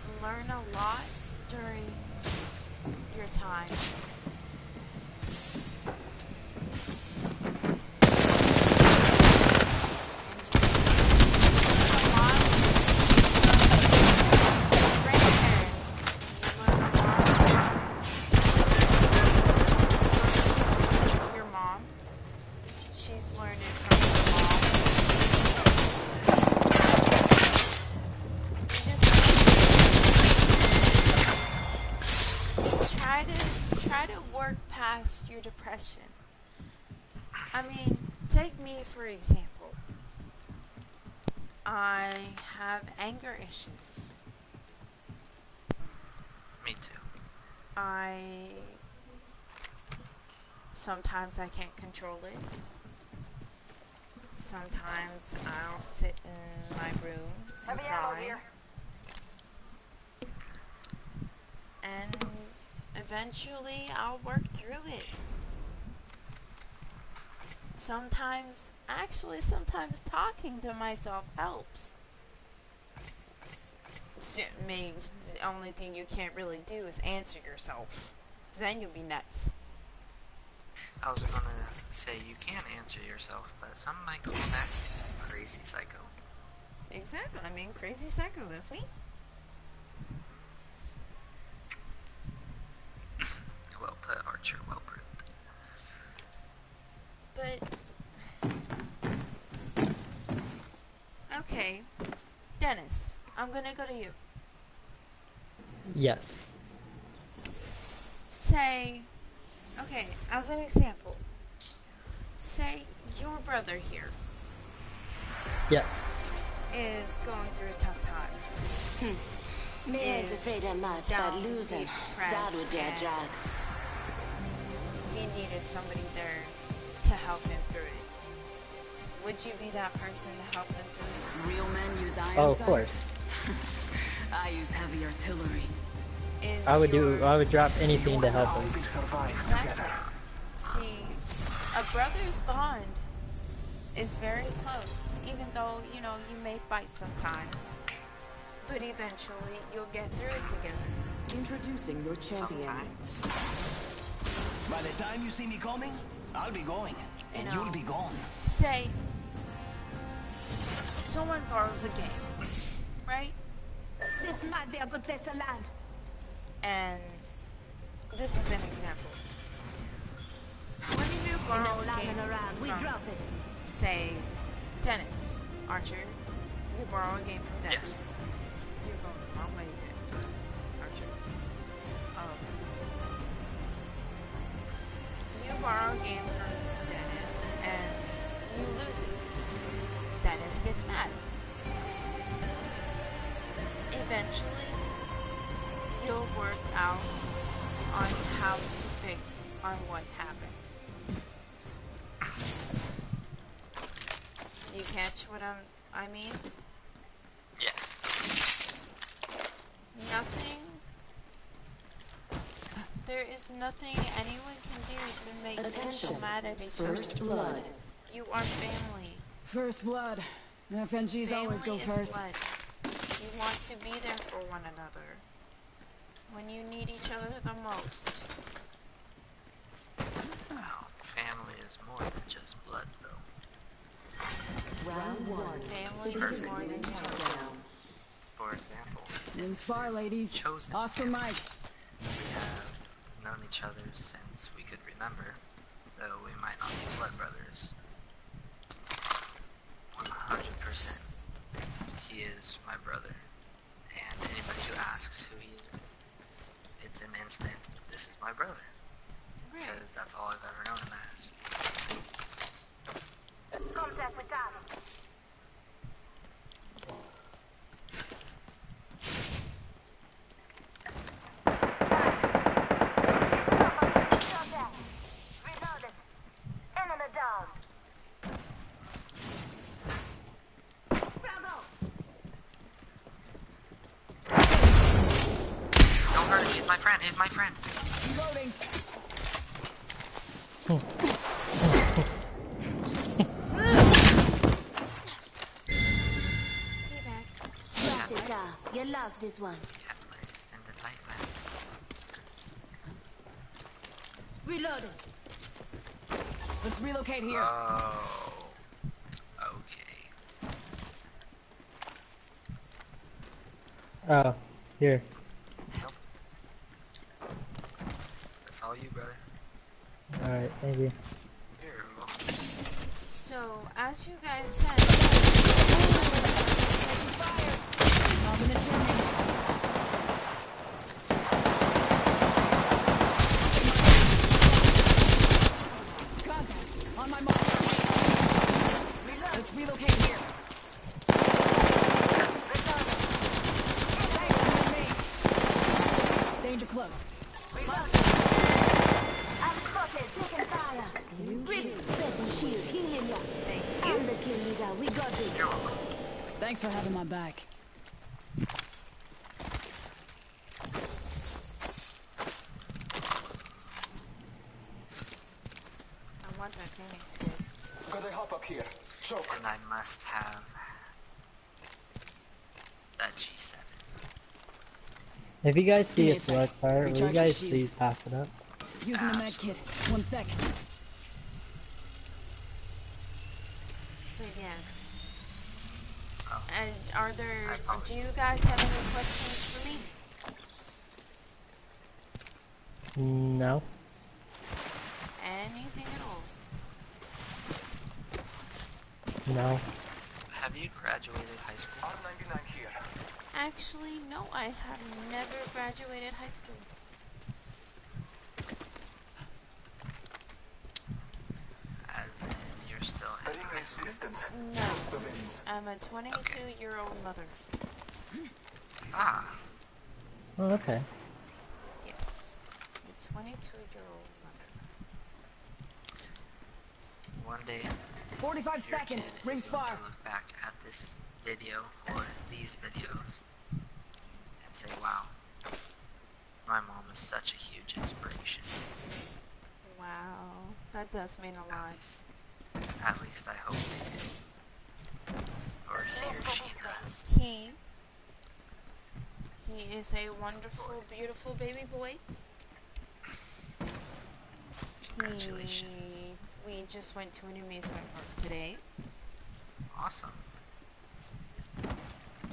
You learn a lot during your time. Try to work past your depression. I mean, take me for example. I have anger issues. Me too. Sometimes I can't control it. Sometimes I'll sit in my room and cry. And eventually I'll work through it. Sometimes talking to myself helps. It means the only thing you can't really do is answer yourself. Then you'll be nuts. I was gonna say you can answer yourself, but some might call that crazy psycho. Exactly. I mean, crazy psycho, that's me. Well put, Archer, well put. But, okay, Dennis, I'm gonna go to you. Yes. Say, okay, as an example, say your brother here Yes. is going through a tough time. Man's afraid of much, but losing, that would be a drag. He needed somebody there to help him through it. Would you be that person to help him through it? Real men use iron Oh, of sights. course. I use heavy artillery. I would drop anything to help him. We survive Exactly. together. See, a brother's bond is very close, even though, you know, you may fight sometimes. But eventually, you'll get through it together. Introducing your champion. Sometimes. By the time you see me coming, I'll be going, and You know. you'll be gone. Say, someone borrows a game, right? This might be a good place to land. And this is an example. When you borrow a game We from, drop it. say, Dennis, Archer, you borrow a game from Dennis. Yes. You're going the wrong way, Archer. You borrow a game from Dennis and you lose it. Dennis gets mad. Eventually, you'll work out on how to fix on what happened. You catch what I mean? Yes. There is nothing anyone can do to make people Attention. mad at each other. First blood. You are family. First blood. FNGs always go Family is first. blood. You want to be there for one another when you need each other the most. Well, family is more than just blood, though. Round 1. Family is more than just For example, Wins far, this is ladies. chosen Oscar family. Mike. We have known each other since we could remember, though we might not be blood brothers. 100%. He is my brother. And anybody who asks who he is, it's an instant, this is my brother. Right. Because that's all I've ever known him as. Contact with target. Contact. Reloaded. Enemy down. Bravo. Don't hurt him, he's my friend, he's my friend. Reloading. Teabag. Flash it down. You lost this one. Yeah, my extended life, man. Reloaded. Let's relocate here. Oh. Okay. Oh, here. Nope. That's all you, brother. Alright, thank you. You're welcome. So, as you guys said, Up in the chimney. Contact. On my mark. Let's relocate here. Danger close. I'm spotted. Taking fire. Rip. Setting shield. Healing ya. thank I'm you. the kill leader. We got this. You're welcome. Thanks for having my back. I want that Phoenix kid. Gotta hop up here. Choke. And I must have that G7. If you guys see Give me a a sec. select part, will you Recharge guys your please shields. pass it up? Using the med kit. 1 sec. But yes. Oh. And are there, I apologize. do you guys have any questions for me? No. Anything at all? No. Have you graduated high school? R99 here. Actually, no, I have never graduated high school. As in, you're still in Ring high is school? distant. No, The wind. I'm a 22-year-old mother. Ah, Oh, okay. Yes, a 22-year-old mother. one day 45 your seconds. kid is Rings going far. to look back at this video or these videos and say, wow, my mom is such a huge inspiration. Wow, that does mean a lot. At least I hope they do. Or he or she does. He is a wonderful, beautiful baby boy. Congratulations. We just went to an amusement park today. Awesome.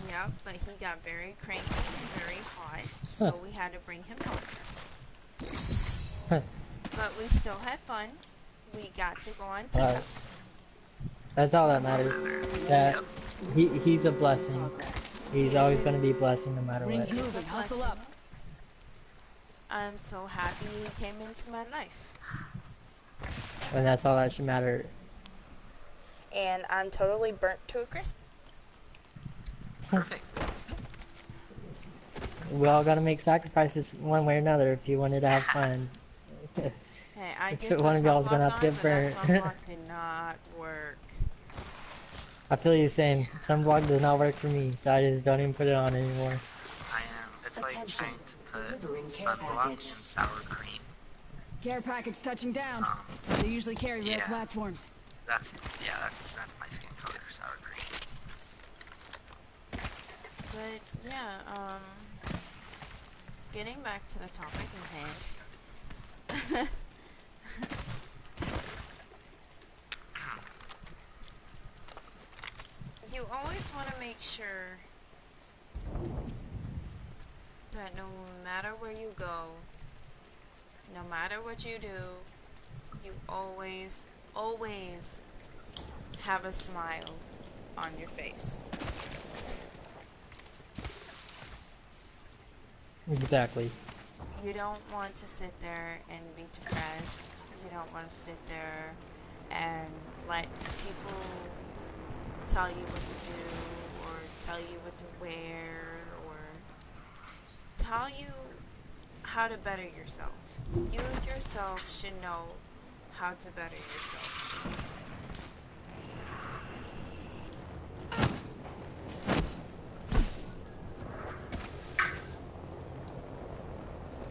Yep, but he got very cranky and very hot, so we had to bring him home. But we still had fun. We got to go on pickups. That's all that matters. That he's a blessing. He's always going to be a blessing no matter Rings what. moving. Hustle up. I'm so happy he came into my life. And that's all that should matter. And I'm totally burnt to a crisp. Perfect. We all got to make sacrifices one way or another if you wanted to have fun. Hey, I Except did put one of y'all's gonna sunblock have to on, get but that burnt. sunblock did not work. I feel you same. Sunblock does not work for me, so I just don't even put it on anymore. I am. It's like Attention. trying to Delivering put care sunblock package. in sour cream. Care package touching down. They usually carry red Yeah. platforms. That's my skin color, sour cream. It's, But yeah, getting back to the topic at hand. You always want to make sure that no matter where you go, no matter what you do, you always have a smile on your face. Exactly. You don't want to sit there and be depressed. You don't want to sit there and let people tell you what to do or tell you what to wear or tell you how to better yourself. You yourself should know how to better yourself.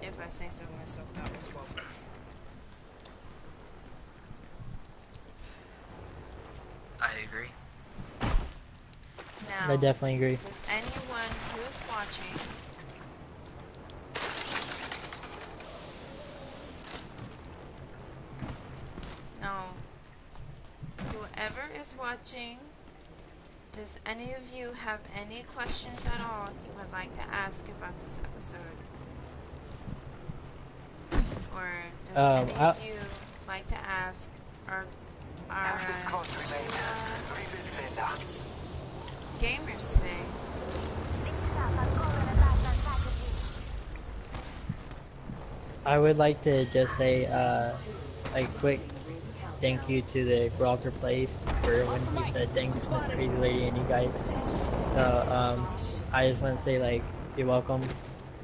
If I say so myself, that was well put. I agree. Now, I definitely agree. does anyone who's watching now, whoever is watching, does any of you have any questions at all you would like to ask about this episode? Or does any of you like to ask our gamers today? I would like to just say a quick thank you to the Gibraltar Place for when he said thanks, Miss Crazy Lady, and you guys. So I just want to say like you're welcome,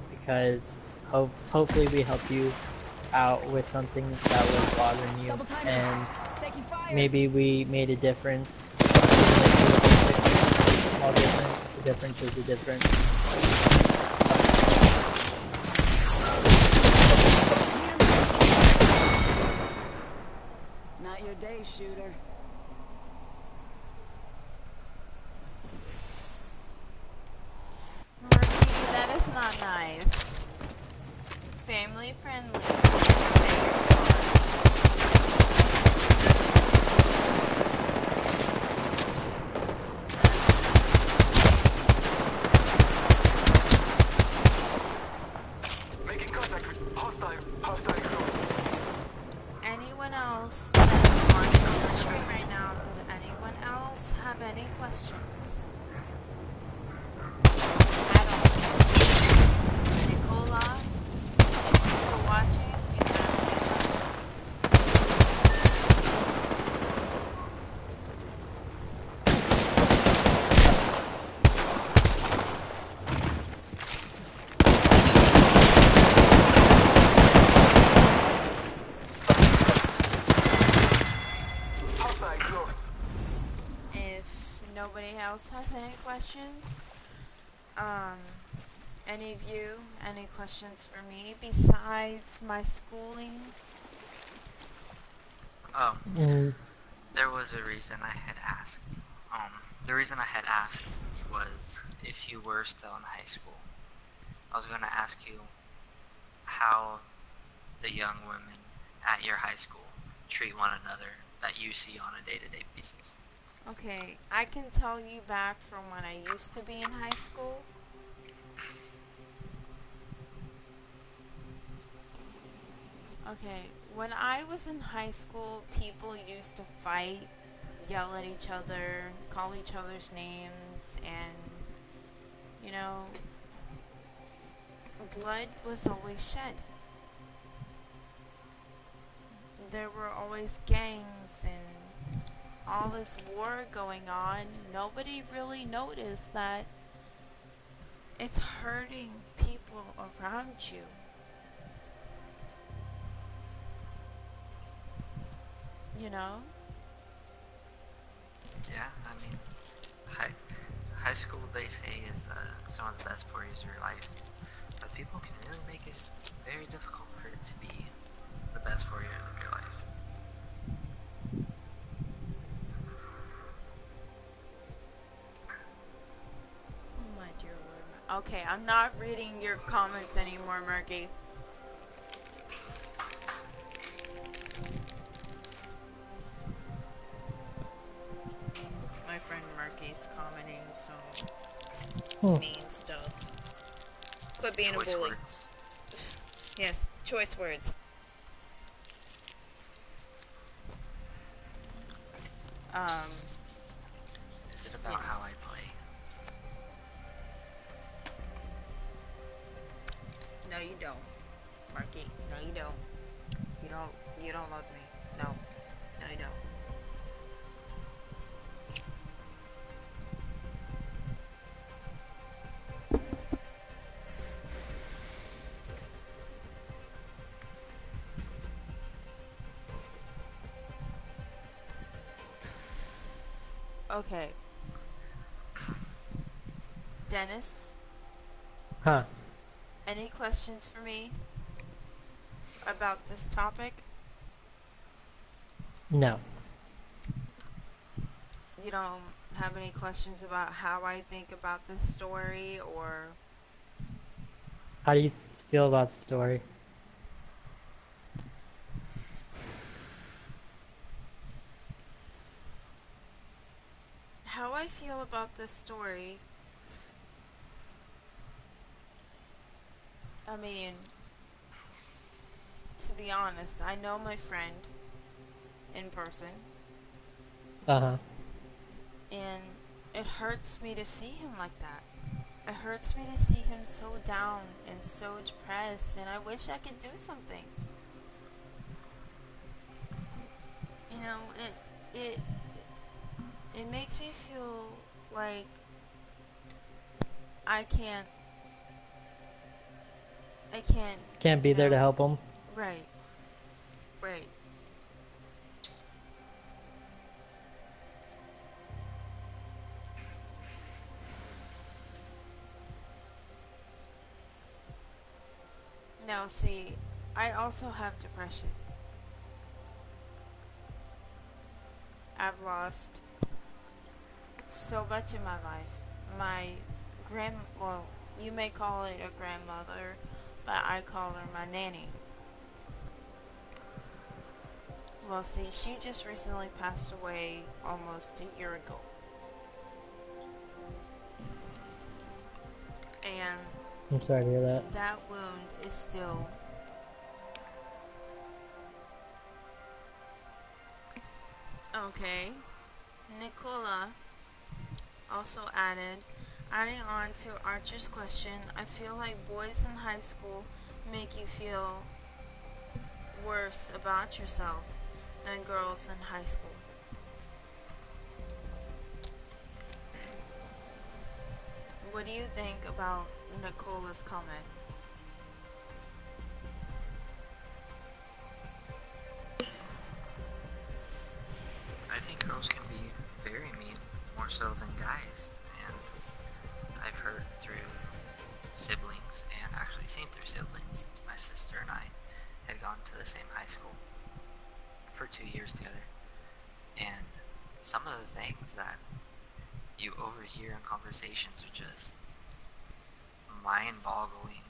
because hopefully we helped you out with something that was bothering you, and maybe we made a difference. All different. The difference is a difference. Not your day, shooter. Marie, that is not nice. Family friendly. Say you're sorry. Making contact with hostile close. Anyone else that is watching on the stream right now, does anyone else have any questions? At all? Nicola, you still watching? Do you have any questions? Hostile close. If nobody else has any questions, any of you, any questions for me besides my schooling? Oh, Mm, there was a reason I had asked. The reason I had asked was if you were still in high school. I was going to ask you how the young women at your high school treat one another that you see on a day-to-day basis. Okay, I can tell you back from when I used to be in high school. Okay, when I was in high school, people used to fight, yell at each other, call each other's names, and, you know, blood was always shed. There were always gangs and all this war going on. Nobody really noticed that it's hurting people around you. You know? Yeah, I mean, high school, they say, is some of the best 4 years of your life. But people can really make it very difficult for it to be the best 4 years of your life. Okay, I'm not reading your comments anymore, Murky. My friend Murky's commenting some mean stuff. Quit being Choice a bully. words. Yes, choice words. Is it about how I play? No, you don't, Marky. No, you don't. You don't love me. No. No, you don't. Okay. Dennis, Huh? any questions for me about this topic? No. You don't have any questions about how I think about this story, or How do you feel about the story? how I feel about this story? I mean, to be honest, I know my friend in person, Uh-huh. and it hurts me to see him like that. It hurts me to see him so down and so depressed, and I wish I could do something. You know, it makes me feel like I can't, Can't be you there know, to help them. right, right. Now, see, I also have depression. I've lost so much in my life. My well, you may call it a grandmother, but I call her my nanny. Well, see, she just recently passed away almost a year ago. And I'm sorry to hear that. that wound is still... Okay. Nicola also adding on to Archer's question, I feel like boys in high school make you feel worse about yourself than girls in high school. What do you think about Nicola's comment? I think girls can be very mean, more so than guys, and I've heard through siblings, and actually seen through siblings, since my sister and I had gone to the same high school for 2 years together, and some of the things that you overhear in conversations are just mind-boggling.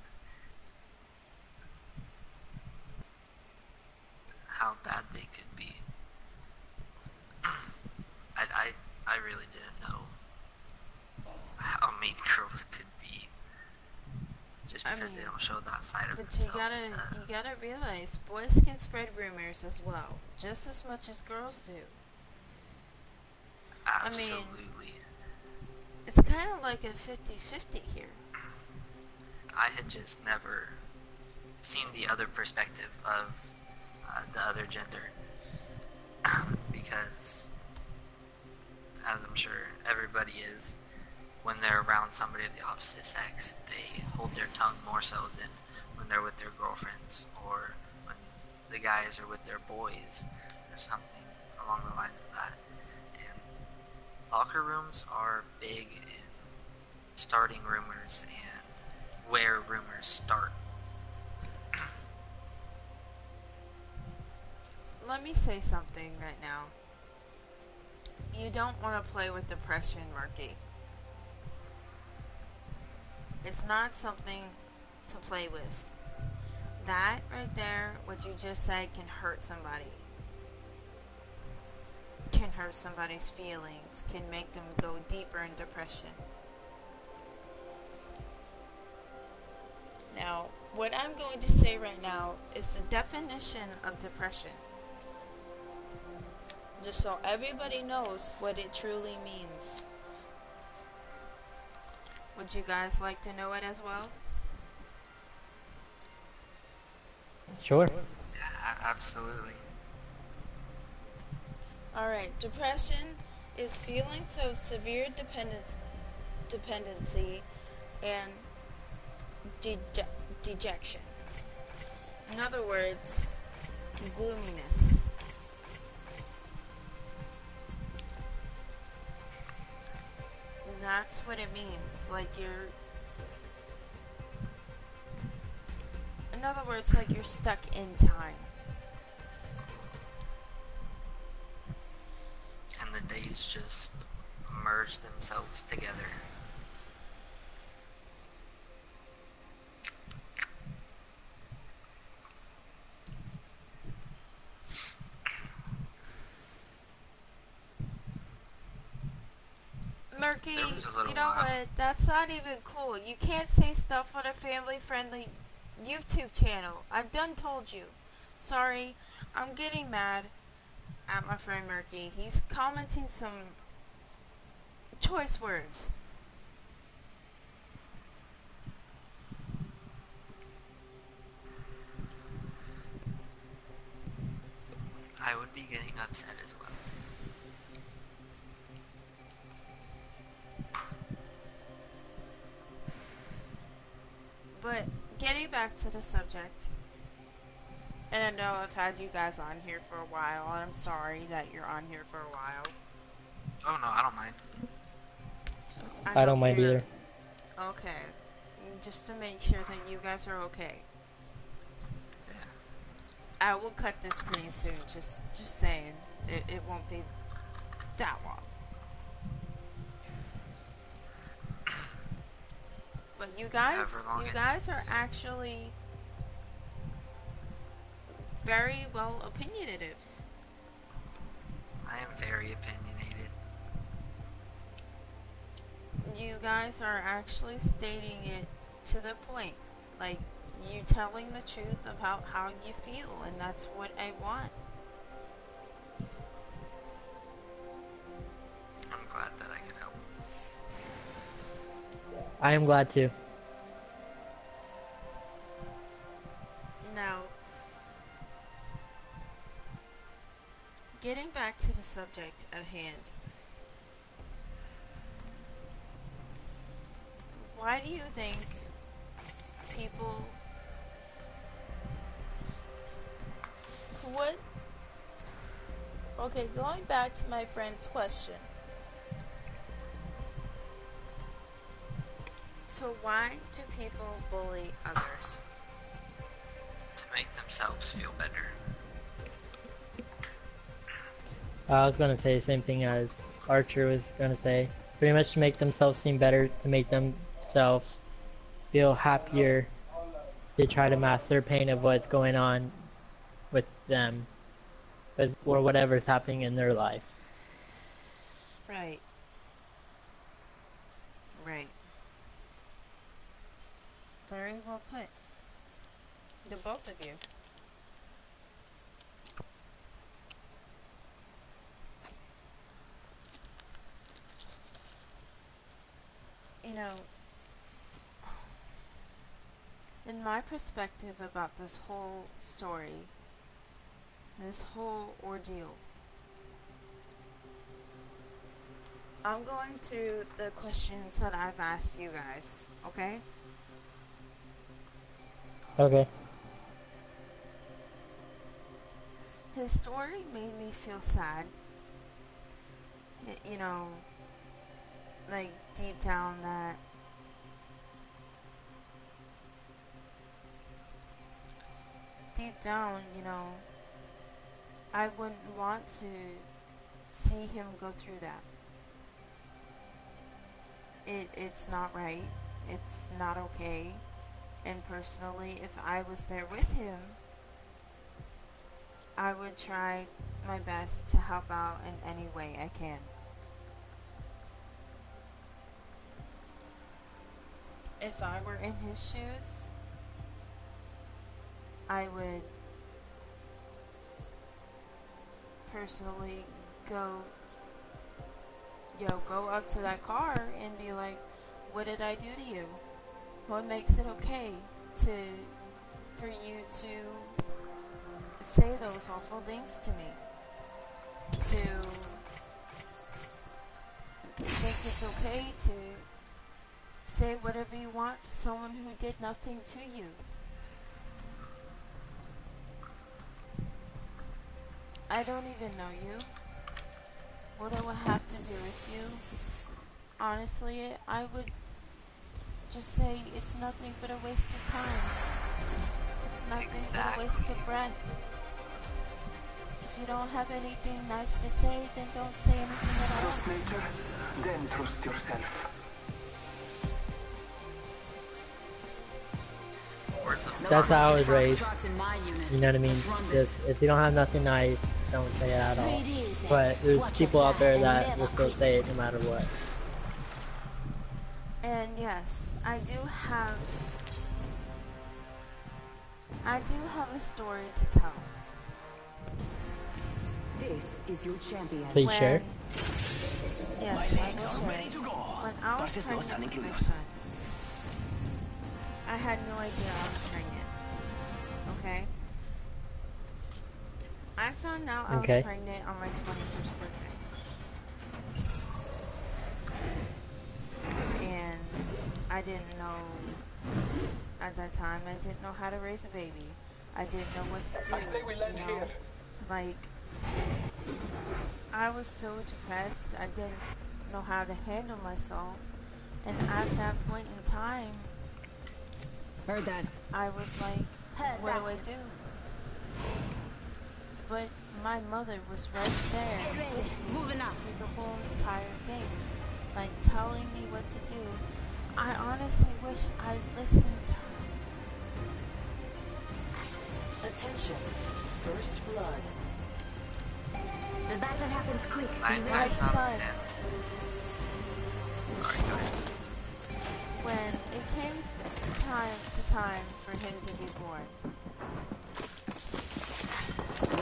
How bad they could be. I really didn't know how mean girls could be, just because they don't show that side of But themselves. you gotta realize, boys can spread rumors as well, just as much as girls do. Absolutely. I mean, it's kind of like a 50-50 here. I had just never seen the other perspective of the other gender, because, as I'm sure everybody is, when they're around somebody of the opposite sex, they hold their tongue more so than when they're with their girlfriends, or when the guys are with their boys, or something along the lines of that. And locker rooms are big in starting rumors and where rumors start. Let me say something right now. You don't want to play with depression, Murky. It's not something to play with. That right there, what you just said, can hurt somebody. Can hurt somebody's feelings. Can make them go deeper in depression. Now, what I'm going to say right now is the definition of depression. Just so everybody knows what it truly means. Would you guys like to know it as well? Sure. Yeah, absolutely. Alright, depression is feelings of severe dependency and dejection. In other words, gloominess. That's what it means. Like in other words, like you're stuck in time. And the days just merge themselves together. Murky, You know what? That's not even cool. You can't say stuff on a family-friendly YouTube channel. I've done told you. Sorry, I'm getting mad at my friend Murky. He's commenting some choice words. I would be getting upset as well. But getting back to the subject, and I know I've had you guys on here for a while, and I'm sorry that you're on here for a while. Oh no, I don't mind. I don't mind either. Okay. Just to make sure that you guys are okay. Yeah. I will cut this pretty soon, just saying. It won't be that long. But you guys are actually very well opinionative. I am very opinionated. You guys are actually stating it to the point. Like, you telling the truth about how you feel, and that's what I want. I'm glad that I can help. I am glad too. Now, getting back to the subject at hand. Why do you think people... What? Okay, going back to my friend's question. So why do people bully others? To make themselves feel better. I was gonna say the same thing as Archer was gonna say. Pretty much to make themselves seem better, to make themselves feel happier. They try to mask their pain of what's going on with them, or whatever's happening in their life. Right. Right. Very well put. The both of you. You know, in my perspective about this whole story, this whole ordeal, I'm going to the questions that I've asked you guys, okay? Okay. His story made me feel sad. You know, like deep down that you know, I wouldn't want to see him go through that. It's not right. it's not okay. And personally, if I was there with him, I would try my best to help out in any way I can. If I were in his shoes, I would personally go up to that car and be like, what did I do to you? What makes it okay for you to say those awful things to me? To think it's okay to say whatever you want to someone who did nothing to you. I don't even know you. What do I have to do with you? Honestly, I would just say it's nothing but a waste of time. It's nothing but a waste of breath. If you don't have anything nice to say, then don't say anything at all. Trust nature, then trust yourself. That's how I was raised. You know what I mean? Just if you don't have nothing nice, don't say it at all. But there's people out there that will still say it no matter what. And yes, I do have a story to tell. This is your champion. Please share. Yes, I will share. When I was pregnant with my son, I had no idea I was pregnant. Okay? I found out I was pregnant on my 21st birthday. And I didn't know, at that time, I didn't know how to raise a baby. I didn't know what to do, you know? Like, I was so depressed, I didn't know how to handle myself. And at that point in time, Heard that. I was like, what do I do? But my mother was right there with me through the whole entire thing, like telling me what to do. I honestly wish I listened to her. Attention, first blood. The battle happens quick. My son, Sorry, go ahead. when it came time for him to be born, for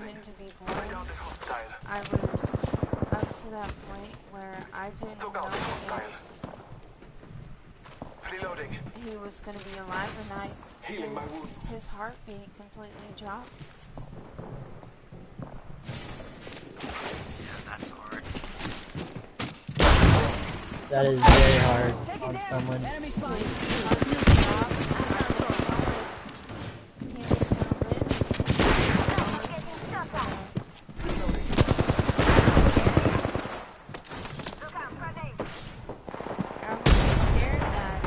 him to be born, I was up to that point where I didn't know if he was going to be alive or not. His heartbeat completely dropped. Yeah, that's hard. That is very hard on someone. Enemy spotted. His heartbeat dropped, and I didn't know if he was going to live. I was so scared that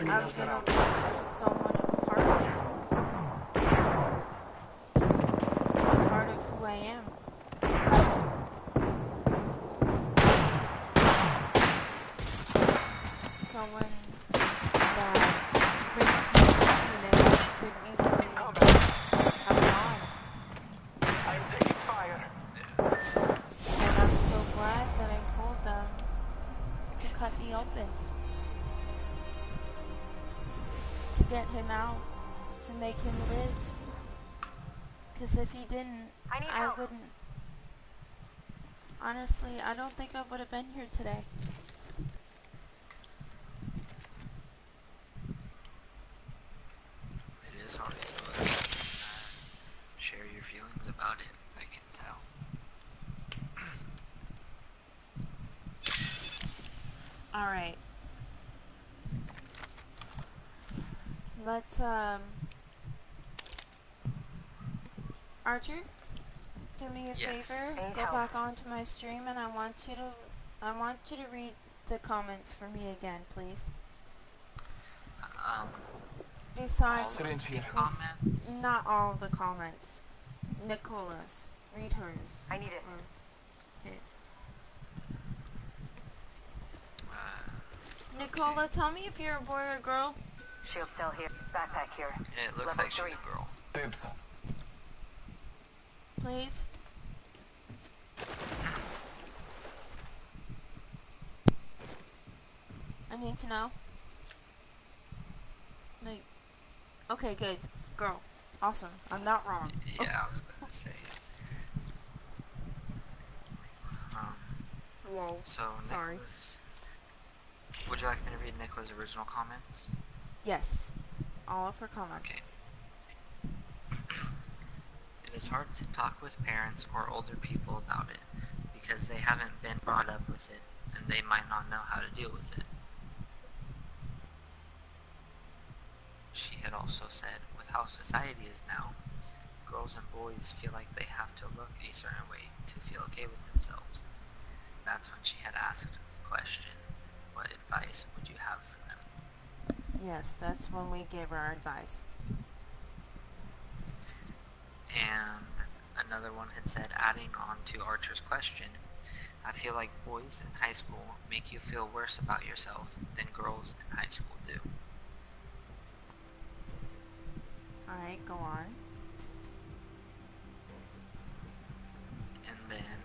I was going to lose someone, a part of me. A part of who I am. Someone that brings me happiness could easily have gone. I'm taking fire. And I'm so glad that I told them to cut me open. To get him out. To make him live. Because if he didn't, I wouldn't. Honestly, I don't think I would have been here today. It is hard to share your feelings about it, I can tell. Alright. Let's, Archer, do me a Yes. favor. Go back onto my stream and I want you to read the comments for me again, please. Besides, Syringe here. Comments? not all the comments. Nicola's. Read hers. I need it. Or his. Nicola, tell me if you're a boy or a girl. Shield cell here. Backpack here. It looks Level like she's 3. a girl. Dibs. Please. I need to know. Like, okay, good. Girl. Awesome. I'm not wrong. Yeah, I was about to say. Whoa. So, Sorry. Nicholas, would you like me to read Nicola's original comments? Yes. All of her comments. Okay. It is hard to talk with parents or older people about it because they haven't been brought up with it and they might not know how to deal with it. She had also said, with how society is now, girls and boys feel like they have to look a certain way to feel okay with themselves. That's when she had asked the question, what advice would you have for them? Yes, that's when we gave our advice. And another one had said, adding on to Archer's question, I feel like boys in high school make you feel worse about yourself than girls in high school do. Alright, go on. And then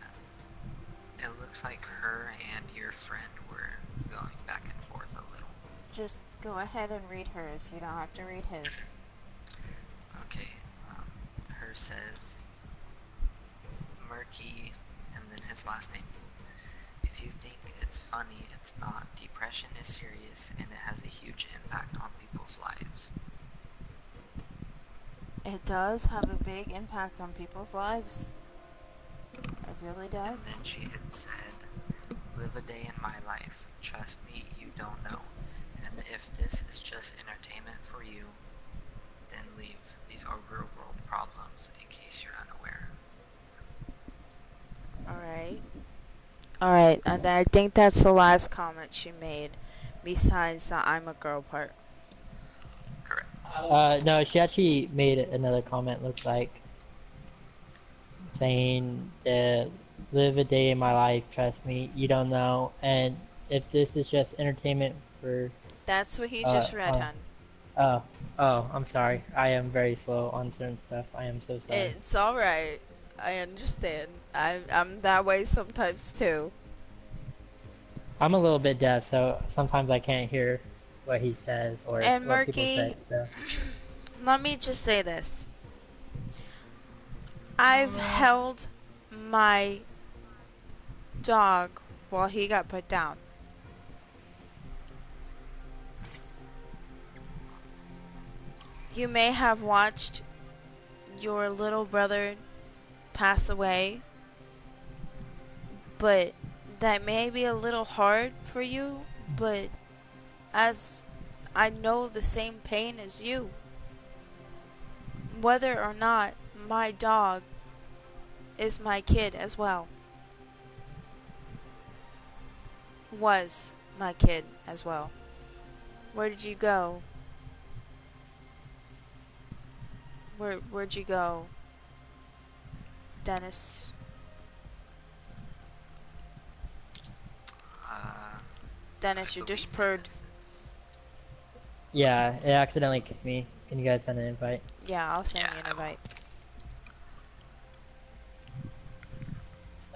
it looks like her and your friend were going back and forth a little. Just go ahead and read hers. You don't have to read his. Okay, her says Murky and then his last name. If you think it's funny, it's not. Depression is serious and it has a huge impact on people's lives. It does have a big impact on people's lives. It really And does. then she had said, live a day in my life. Trust me, you don't know. And if this is just entertainment for you, then leave. These are real world problems in case you're unaware. Alright. Alright, and I think that's the last comment she made, besides the I'm a girl part. Correct. No, she actually made another comment, looks like, saying, live a day in my life, trust me, you don't know, and if this is just entertainment for... That's what he just read, hun. Oh, I'm sorry. I am very slow on certain stuff. I am so sorry. It's alright. I understand. I'm that way sometimes too. I'm a little bit deaf, so sometimes I can't hear what he says or And what people Murky, say, so... let me just say this. I've held my dog while he got put down. You may have watched your little brother pass away, but that may be a little hard for you, but as I know the same pain as you, whether or not my dog is my kid as well. Was my kid as well. Where did you go? Where'd you go, Dennis? Dennis, you just purred. Yeah, it accidentally kicked me. Can you guys send an invite? Yeah, I'll send you an invite.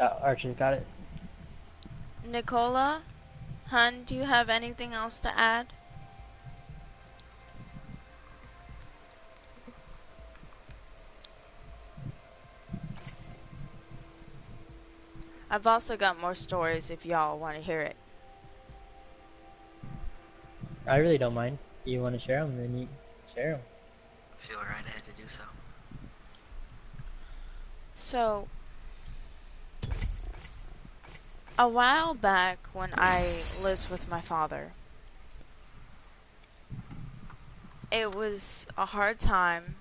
Oh, Archer got it. Nicola, hun, do you have anything else to add? I've also got more stories if y'all want to hear it. I really don't mind. If you want to share them, then you share them. Feel right ahead to do so. So, a while back when I lived with my father, it was a hard time.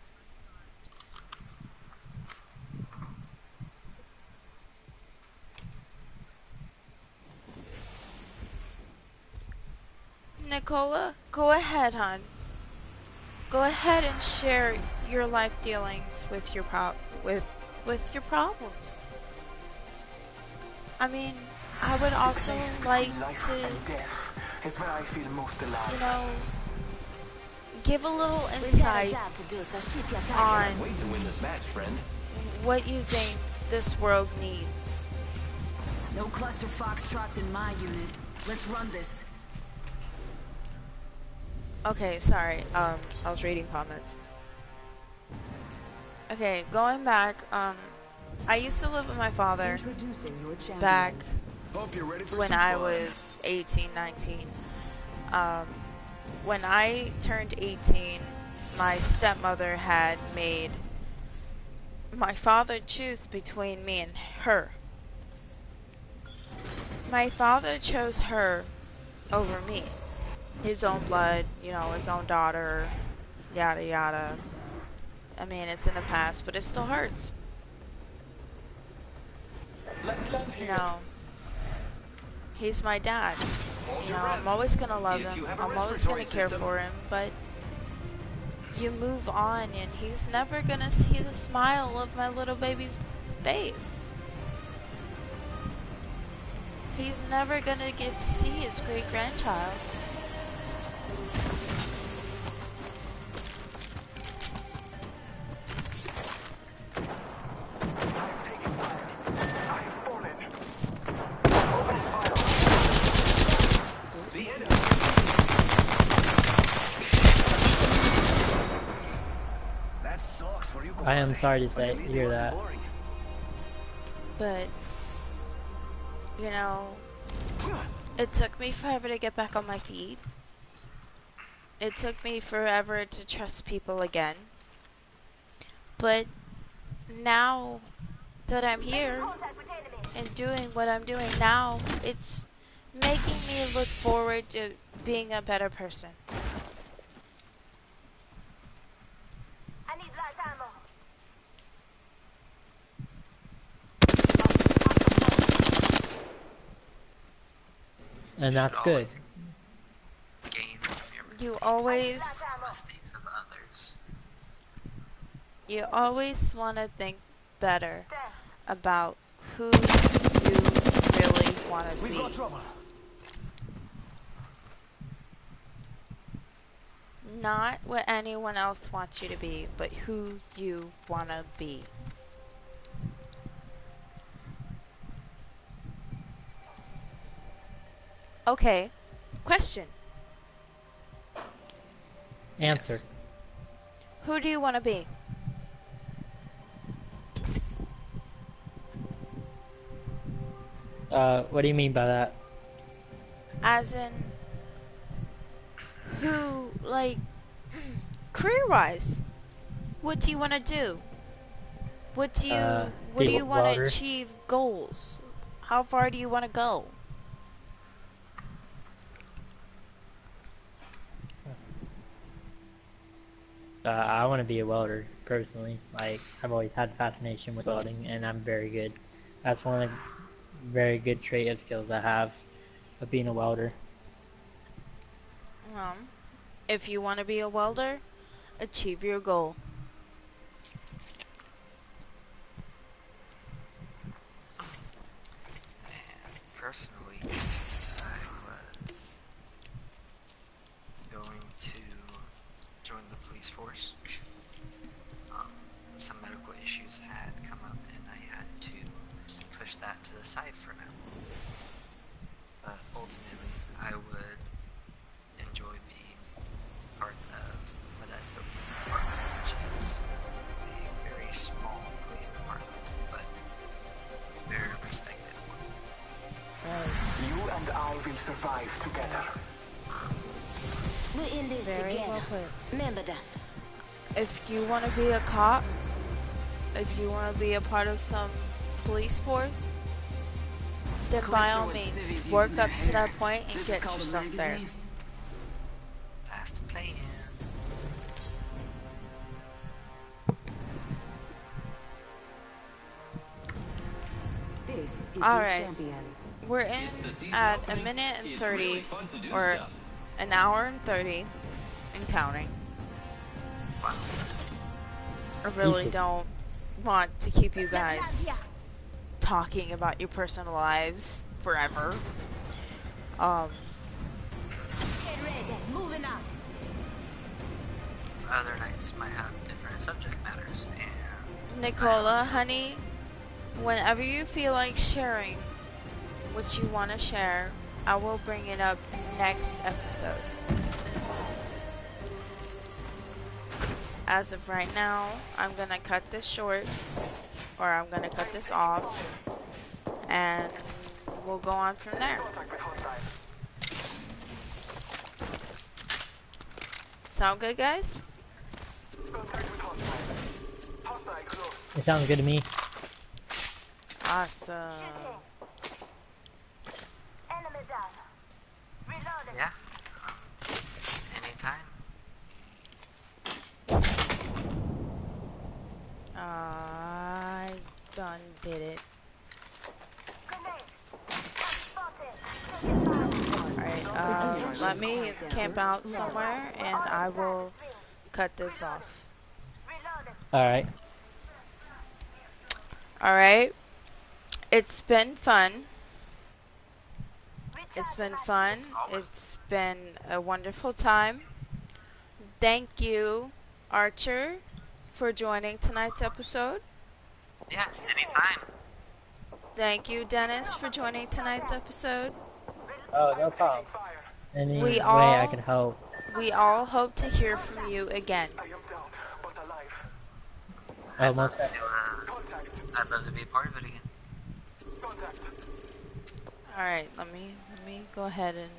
Nicola, go ahead, hon. Go ahead and share your life dealings with your with your problems. I mean, I would also like to is where I feel most alive. You know, give a little We've got a insight job to do, so shoot your on target. Wait to win this match, friend. what you think this world needs. No cluster foxtrots in my unit. Let's run this. Okay, sorry. I was reading comments. Okay, going back. I used to live with my father Introducing your champion. back Hope you're ready for when some I fun. was 18, 19. When I turned 18, my stepmother had made my father choose between me and her. My father chose her over me. His own blood, you know, his own daughter, yada yada. I mean, it's in the past, but it still hurts. Let's land You here. know, he's my dad. You know, I'm always gonna love If him. you have a I'm always gonna respiratory care system- for him, but you move on and he's never gonna see the smile of my little baby's face. He's never gonna get to see his great grandchild. The enemy. That sucks for you. I am sorry to But say, at least hear it wasn't that. boring. But, you know, it took me forever to get back on my feet. It took me forever to trust people again. But now that I'm here Contact with enemy. and doing what I'm doing now, it's making me look forward to being a better person. I need light ammo. And that's should good. always gain from your You mistakes. always, Mistakes of others. you always want to think better There. about who you really want to We've be. got trouble. Not what anyone else wants you to be, but who you want to be. Okay, question. Answer. Yes. Who do you want to be? What do you mean by that? As in, who, like, career-wise, what do you want to do? What do Be you a want to welder. achieve goals? How far do you want to go? I want to be a welder, personally. Like, I've always had a fascination with welding, and I'm very good. That's one of the very good trait of skills I have of being a welder. If you want to be a welder, achieve your goal. And personally, I was going to join the police force. Some medical issues had come up and I had to push that to the side for now. But ultimately, I would enjoy being part of Modesto Police Department, which is a very small police department, but very respected one. You and I will survive together. We're in this Very well together. put. Remember that. If you want to be a cop, if you want to be a part of some police force, then by all Calypso and means, Civvy's work using up their to that hair. point and This is get called a yourself there. magazine. That's the plan. This is All your right. champion. We're in at a minute and 30, or an hour and 30, and counting. Wow. I really Jesus. don't want to keep you guys talking about your personal lives forever. other nights might have different subject matters, and Nicola, honey, whenever you feel like sharing what you want to share, I will bring it up next episode. As of right now, I'm gonna cut this short, or I'm gonna cut this off, and we'll go on from there. Sound good, guys? It sounds good to me. Awesome. Enemy down. Reloading. yeah, anytime. I done did it. Grenade. Spotted. Alright, let me camp out somewhere and I will cut this off. Reloading. Alright. Alright. It's been fun. It's been fun. It's been a wonderful time. Thank you, Archer, for joining tonight's episode. Yeah, anytime. Thank you, Dennis, for joining tonight's episode. Oh, no problem. Any We way all- I can help. We all hope to hear from you again. I am down, but alive. Oh, most So, I'd love to be a part of it again. Contact. Alright, let me go ahead and